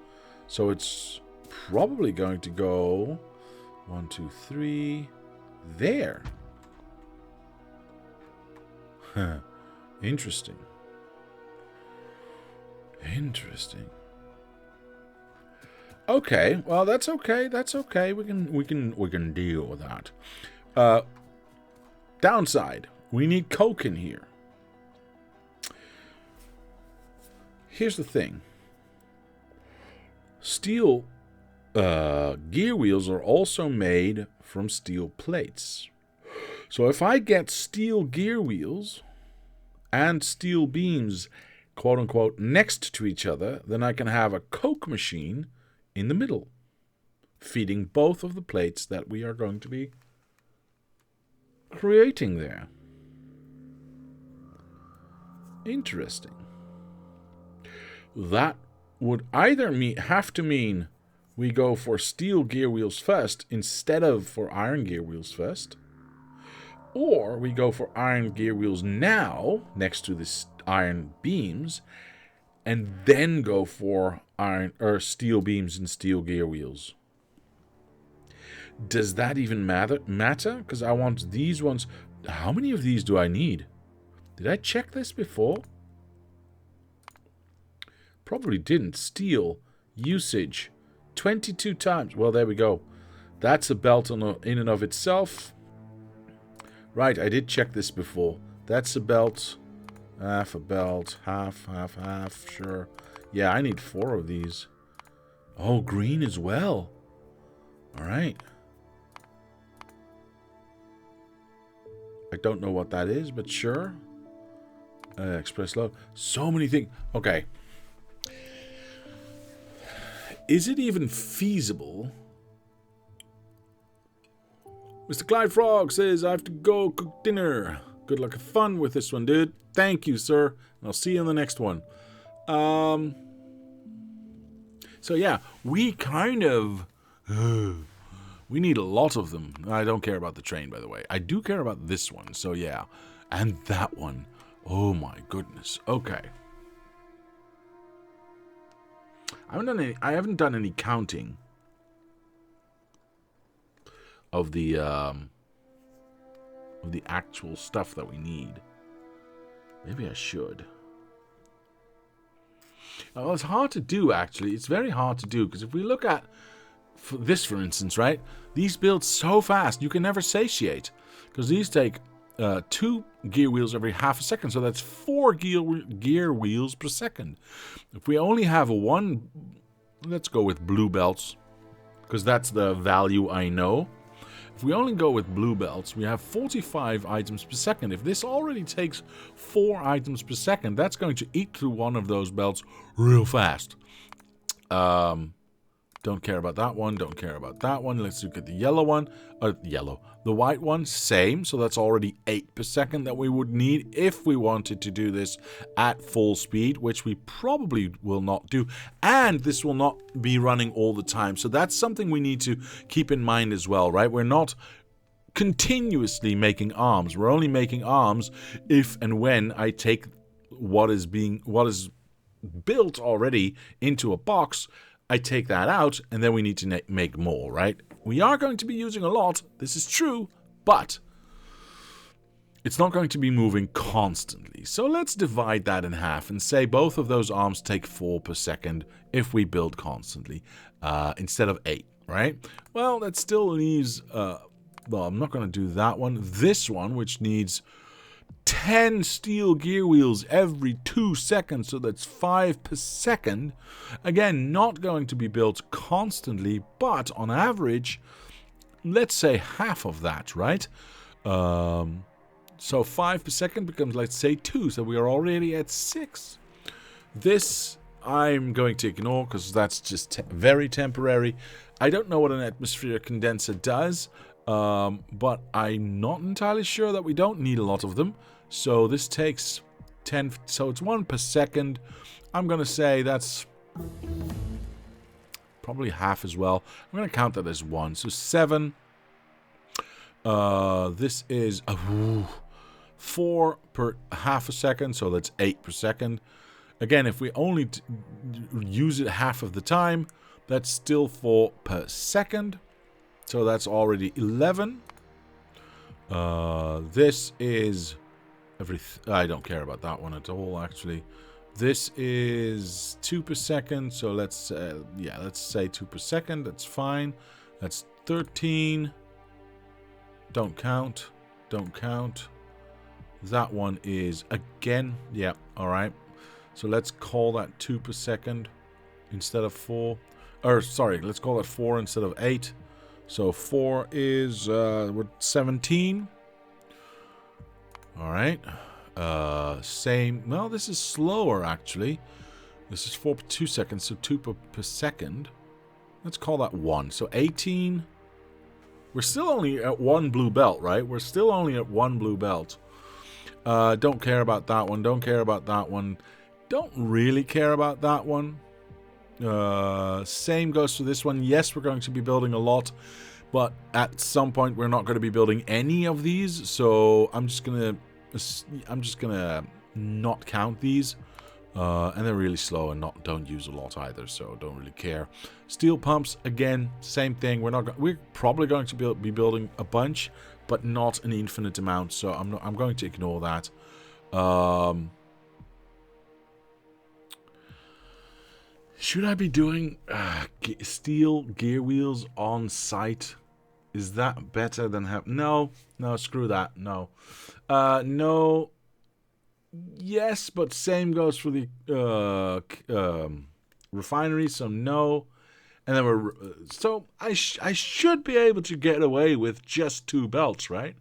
So it's probably going to go 1, 2, 3 there. Huh. Interesting. Interesting. Okay, well that's okay. That's okay. We can deal with that. Downside, we need coke in here. Here's the thing. Steel gear wheels are also made from steel plates. So if I get steel gear wheels and steel beams, quote unquote, next to each other, then I can have a coke machine in the middle, feeding both of the plates that we are going to be creating there. Interesting. That would either have to mean we go for steel gear wheels first instead of for iron gear wheels first, or we go for iron gear wheels now next to the iron beams, and then go for iron or steel beams and steel gear wheels. Does that even matter? Because I want these ones. How many of these do I need? Did I check this before? Probably didn't. Steel usage 22 times. Well, there we go. That's a belt in and of itself. Right, I did check this before. That's a belt. Half a belt. Half. Sure. Yeah, I need 4 of these. Oh, green as well. All right. I don't know what that is, but sure. Express load. So many things. Okay. Is it even feasible? Mr. Clyde Frog says, I have to go cook dinner. Good luck and fun with this one, dude. Thank you, sir. And I'll see you in the next one. So, yeah, we kind of... we need a lot of them. I don't care about the train, by the way. I do care about this one, so yeah. And that one. Oh, my goodness. Okay. I haven't done any counting of the actual stuff that we need. Maybe I should. Well, it's hard to do, actually. It's very hard to do, because if we look at this, for instance, right? These build so fast, you can never satiate, because these take 2 gear wheels every half a second, so that's 4 gear wheels per second. If we only have one, let's go with blue belts, because that's the value I know. If we only go with blue belts, we have 45 items per second. If this already takes 4 items per second, that's going to eat through one of those belts real fast. Don't care about that one. Don't care about that one. Let's look at the yellow one. The white one, same. So that's already 8 per second that we would need if we wanted to do this at full speed, which we probably will not do. And this will not be running all the time. So that's something we need to keep in mind as well, right? We're not continuously making arms. We're only making arms if and when I take what is built already into a box. I take that out, and then we need to make more, right? We are going to be using a lot, this is true, but it's not going to be moving constantly. So let's divide that in half and say both of those arms take 4 per second if we build constantly, instead of 8, right? Well, that still leaves, well, I'm not going to do that one. This one, which needs 10 steel gear wheels every 2 seconds, so that's 5 per second. Again, not going to be built constantly, but on average, let's say half of that, right? So 5 per second becomes, let's say, 2, so we are already at 6. This I'm going to ignore because that's just very temporary. I don't know what an atmospheric condenser does, but I'm not entirely sure that we don't need a lot of them. So this takes 10, so it's 1 per second. I'm going to say that's probably half as well. I'm going to count that as 1. So 7. This is 4 per half a second, so that's 8 per second. Again, if we only use it half of the time, that's still 4 per second. So that's already 11. This is I don't care about that one at all, actually. This is 2 per second, so let's say 2 per second. That's fine. That's 13. Don't count. Don't count. That one is again, yeah, all right. So let's call that 2 per second instead of 4. Or sorry, let's call it 4 instead of 8. So 4 is 17. All right. Same. Well, this is slower actually. This is 4 per 2 seconds, so 2 per second. Let's call that 1. So 18. We're still only at 1 blue belt, right? We're still only at 1 blue belt. Don't care about that one. Don't care about that one. Don't really care about that one. Same goes for this one. Yes, we're going to be building a lot, but at some point we're not going to be building any of these. So I'm just gonna not count these. And they're really slow and don't use a lot either, so don't really care. Steel pumps, again, same thing. We're probably going to be building a bunch, but not an infinite amount. So I'm going to ignore that. Should I be doing steel gear wheels on site? Is that better than have? No, screw that. No, no. Yes, but same goes for the refinery, so no. And then so I should be able to get away with just 2 belts, right?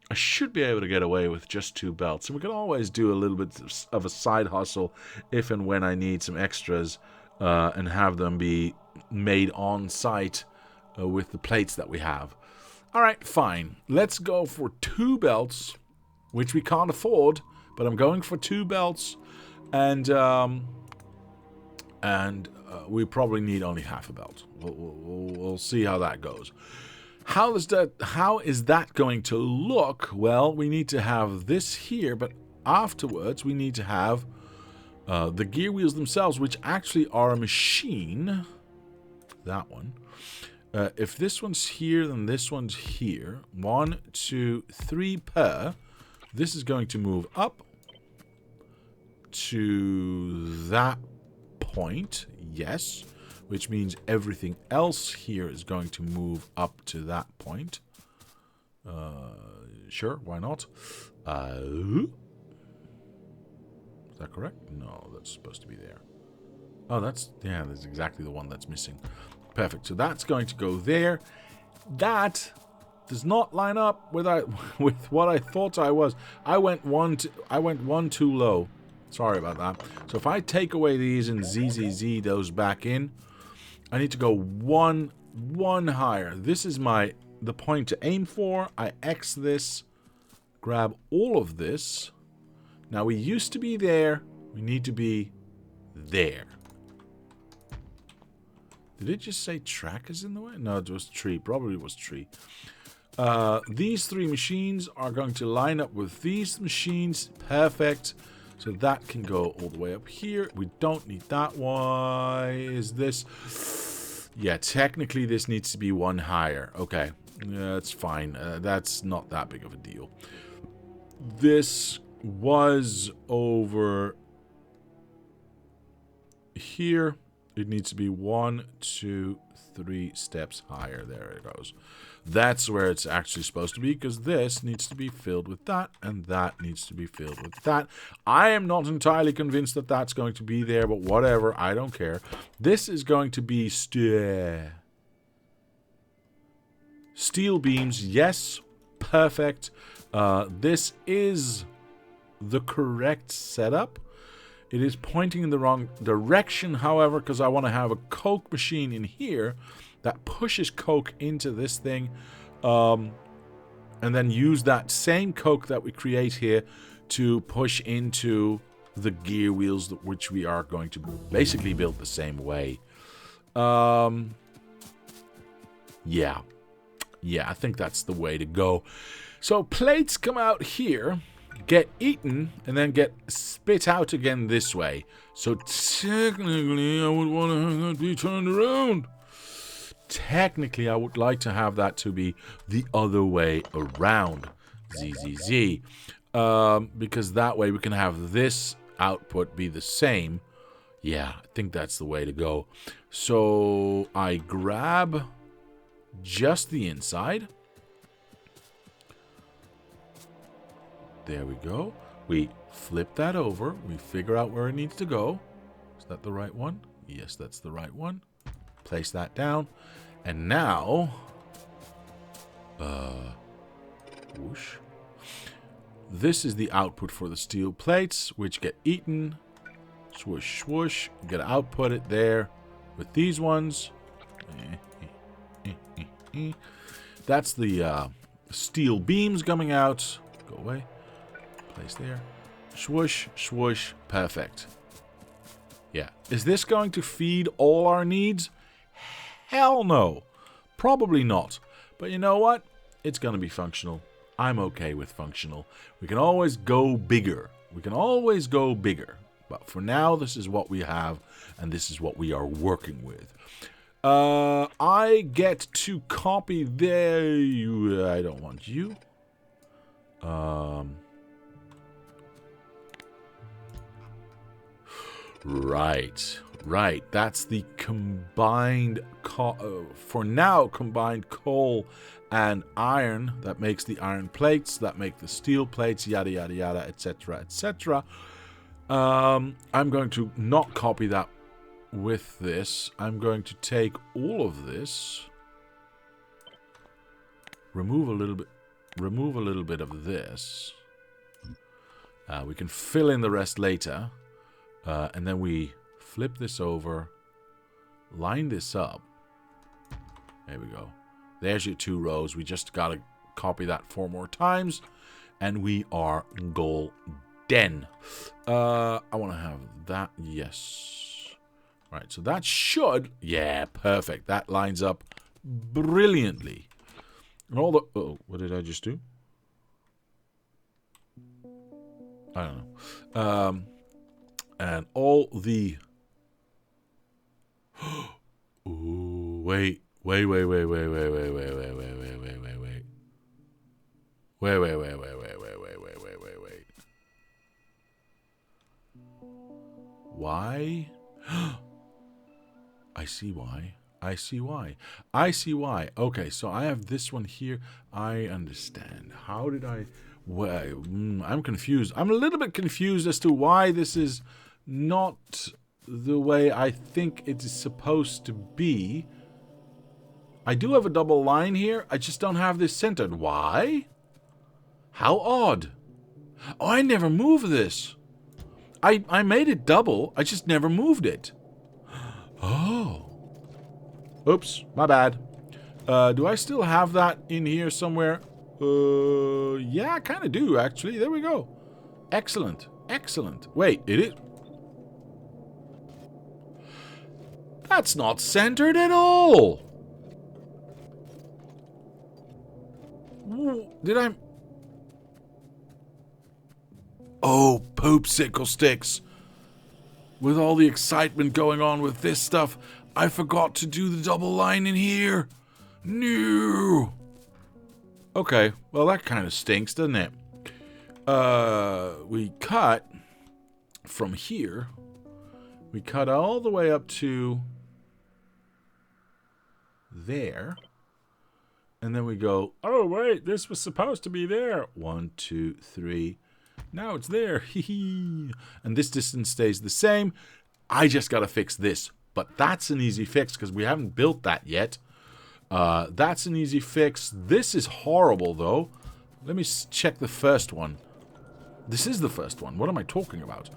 I should be able to get away with just 2 belts. And we can always do a little bit of a side hustle if and when I need some extras and have them be made on site with the plates that we have. All right, fine. Let's go for 2 belts, which we can't afford, but I'm going for 2 belts, and we probably need only half a belt. We'll see how that goes. How is that going to look? Well, we need to have this here, but afterwards we need to have the gear wheels themselves, which actually are a machine. That one. If this one's here, then this one's here. 1, 2, 3 per. This is going to move up to that point, yes, which means everything else here is going to move up to that point. Sure, why not? Is that correct? No, that's supposed to be there. Oh, that's exactly the one that's missing. Perfect, so that's going to go there. That does not line up with what I thought I was. I went one too low. Sorry about that. So if I take away these and ZZZ those back in, I need to go one higher. This is the point to aim for. I X this, grab all of this. Now we used to be there. We need to be there. Did it just say track is in the way? No, it was tree. Probably it was tree. These 3 machines are going to line up with these machines. Perfect. So that can go all the way up here. We don't need that. Why is this? Yeah, technically this needs to be 1 higher. Okay, that's fine. That's not that big of a deal. This was over here. It needs to be 1, 2, 3 steps higher. There it goes. That's where it's actually supposed to be, because this needs to be filled with that, and that needs to be filled with that. I am not entirely convinced that that's going to be there, but whatever. I don't care. This is going to be steel beams. Yes. Perfect. This is the correct setup. It is pointing in the wrong direction, however, because I want to have a coke machine in here that pushes coke into this thing, and then use that same coke that we create here to push into the gear wheels, which we are going to basically build the same way. Yeah, I think that's the way to go. So plates come out here, get eaten, and then get spit out again this way. So technically, I would want to have that be turned around. Technically, I would like to have that to be the other way around. ZZZ. Because that way we can have this output be the same. Yeah, I think that's the way to go. So I grab just the inside. There we go. We flip that over. We figure out where it needs to go. Is that the right one? Yes, that's the right one. Place that down. And now... whoosh. This is the output for the steel plates, which get eaten. Swoosh, swoosh. You gotta output it there with these ones. That's the steel beams coming out. Go away. Place there. Swoosh, swoosh. Perfect. Yeah. Is this going to feed all our needs? Hell no. Probably not. But you know what? It's going to be functional. I'm okay with functional. We can always go bigger. But for now, this is what we have, and this is what we are working with. I get to copy there. I don't want you. Right. That's the combined, for now, combined coal and iron that makes the iron plates, that make the steel plates, yada, yada, yada, etc., etc. I'm going to not copy that with this. I'm going to take all of this, remove a little bit of this. We can fill in the rest later. And then we flip this over, line this up. There we go. There's your 2 rows. We just got to copy that 4 more times, and we are golden. I want to have that. Yes. All right, so that should... Yeah, perfect. That lines up brilliantly. And all the... Oh, what did I just do? I don't know. And all the... Ooh, wait. Wait. Why? I see why. Okay, so I have this one here. I understand. How did I... Well, I'm confused. I'm a little bit confused as to why this is not the way I think it is supposed to be. I do have a double line here. I just don't have this centered. Why? How odd. Oh, I never moved this. I made it double. I just never moved it. Oh. Oops, my bad. Do I still have that in here somewhere? Yeah, I kind of do, actually. There we go. Excellent. Wait, it is... That's not centered at all. Did I... Oh, poop sickle sticks. With all the excitement going on with this stuff, I forgot to do the double line in here. No. Okay, well that kind of stinks, doesn't it? We cut from here. We cut all the way up to there. And then we go, oh, wait, this was supposed to be there. 1, 2, 3. Now it's there. And this distance stays the same. I just got to fix this. But that's an easy fix because we haven't built that yet. That's an easy fix. This is horrible, though. Let me check the first one. This is the first one. What am I talking about?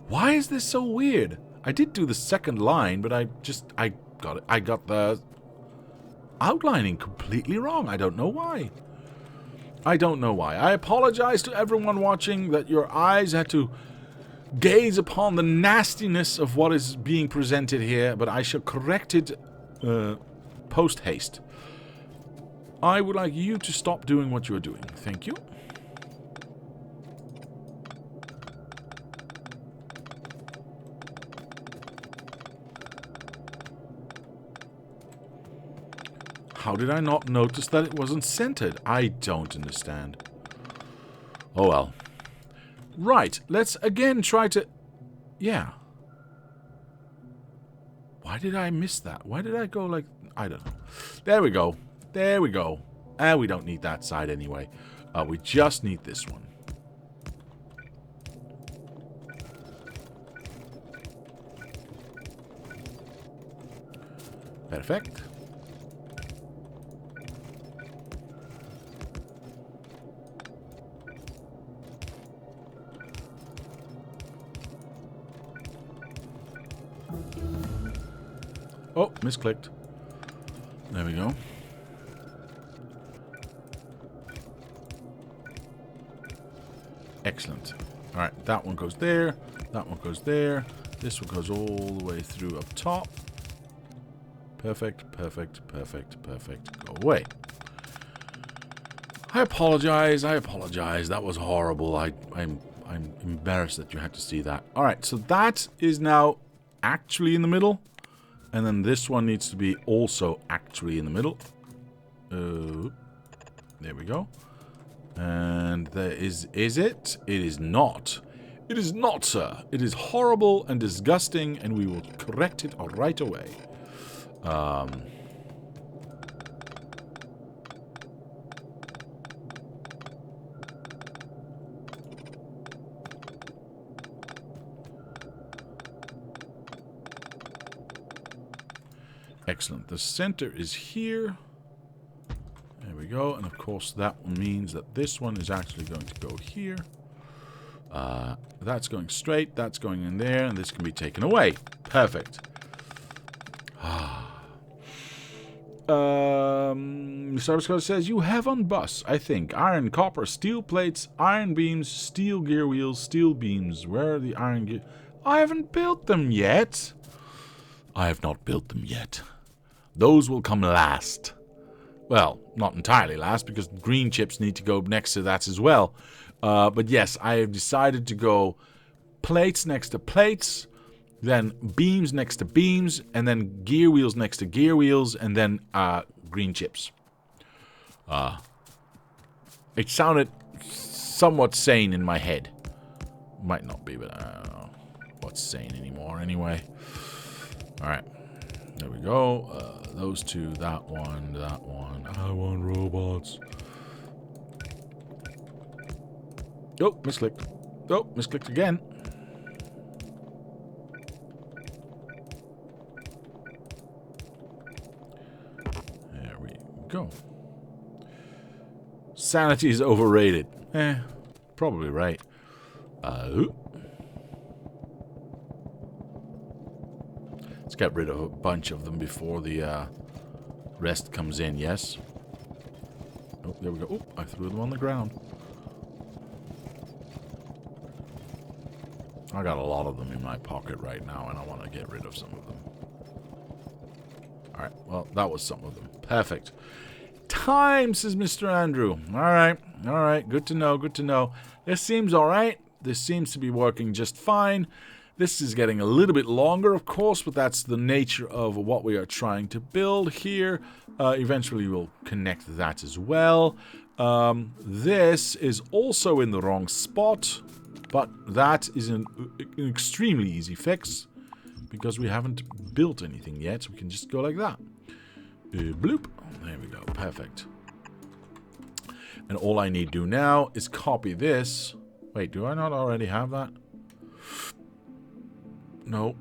Why is this so weird? I did do the second line, but I got the outlining completely wrong. I don't know why. I don't know why. I apologize to everyone watching that your eyes had to gaze upon the nastiness of what is being presented here, but I shall correct it post-haste. I would like you to stop doing what you are doing. Thank you. How did I not notice that it wasn't centered? I don't understand. Oh well. Right, let's again try to... Yeah. Why did I miss that? Why did I go like... I don't know. There we go. There we go. We don't need that side anyway. We just need this one. Perfect. Oh, misclicked. There we go. Excellent. Alright, that one goes there. That one goes there. This one goes all the way through up top. Perfect, perfect, perfect, perfect. Go away. I apologize. I apologize. That was horrible. I'm embarrassed that you had to see that. Alright, so that is now actually in the middle. And then this one needs to be also actually in the middle. There we go. And there is it? It is not. It is not, sir. It is horrible and disgusting, and we will correct it right away. Excellent. The center is here. There we go. And of course that means that this one is actually going to go here. That's going straight. That's going in there. And this can be taken away. Perfect. Service code says you have on bus, I think, iron, copper, steel plates, iron beams, steel gear wheels, steel beams. Where are the iron gear? I haven't built them yet. I have not built them yet. Those will come last. Well, not entirely last, because green chips need to go next to that as well. But yes, I have decided to go plates next to plates, then beams next to beams, and then gear wheels next to gear wheels, and then green chips. It sounded somewhat sane in my head. Might not be, but I don't know what's sane anymore anyway. Alright. There we go. Those two, that one, that one. I want robots. Oh, misclicked. Oh, misclicked again. There we go. Sanity is overrated. Probably right. Let's get rid of a bunch of them before the rest comes in, yes? Oh, there we go. Oh, I threw them on the ground. I got a lot of them in my pocket right now, and I want to get rid of some of them. Alright, well, that was some of them. Perfect. Time, says Mr. Andrew. Alright, good to know, good to know. This seems alright. This seems to be working just fine. This is getting a little bit longer, of course, but that's the nature of what we are trying to build here. Eventually we'll connect that as well. This is also in the wrong spot, but that is an extremely easy fix, because we haven't built anything yet. So we can just go like that. Bloop. There we go. Perfect. And all I need to do now is copy this. Wait, do I not already have that? No.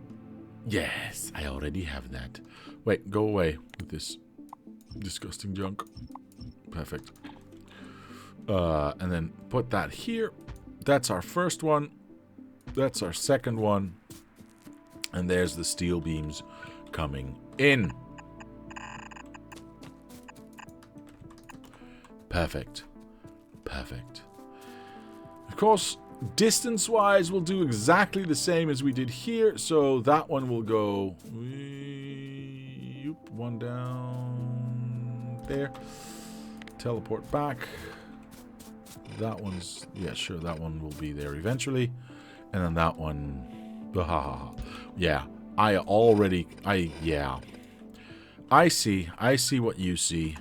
Yes, I already have that. Wait, go away with this disgusting junk. Perfect. And then put that here. That's our first one. That's our second one. And there's the steel beams coming in. Perfect. Perfect. Of course, distance-wise, we'll do exactly the same as we did here. So that one will go... one down there. Teleport back. That one's... yeah, sure, that one will be there eventually. And then that one... yeah, yeah. I see what you see.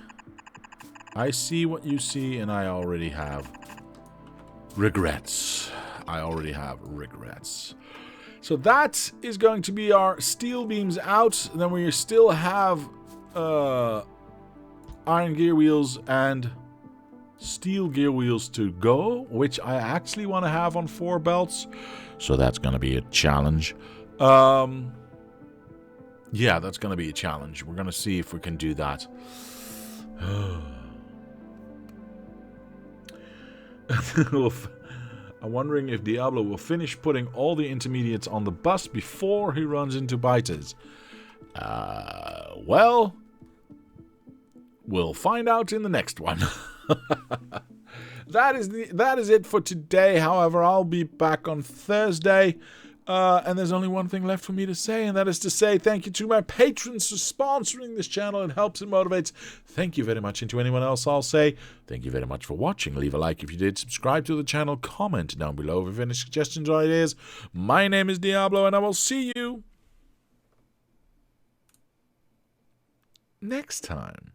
I see what you see, and I already have regrets. I already have regrets. So that is going to be our steel beams out. And then we still have iron gear wheels and steel gear wheels to go, which I actually want to have on 4 belts. So that's going to be a challenge. Yeah, that's going to be a challenge. We're going to see if we can do that. I'm wondering if Diablo will finish putting all the intermediates on the bus before he runs into biters. Well, we'll find out in the next one. That is it for today. However, I'll be back on Thursday. And there's only one thing left for me to say, and that is to say thank you to my patrons for sponsoring this channel. It helps and motivates. Thank you very much. And to anyone else, I'll say thank you very much for watching. Leave a like if you did. Subscribe to the channel. Comment down below if you have any suggestions or ideas. My name is Diablo, and I will see you next time.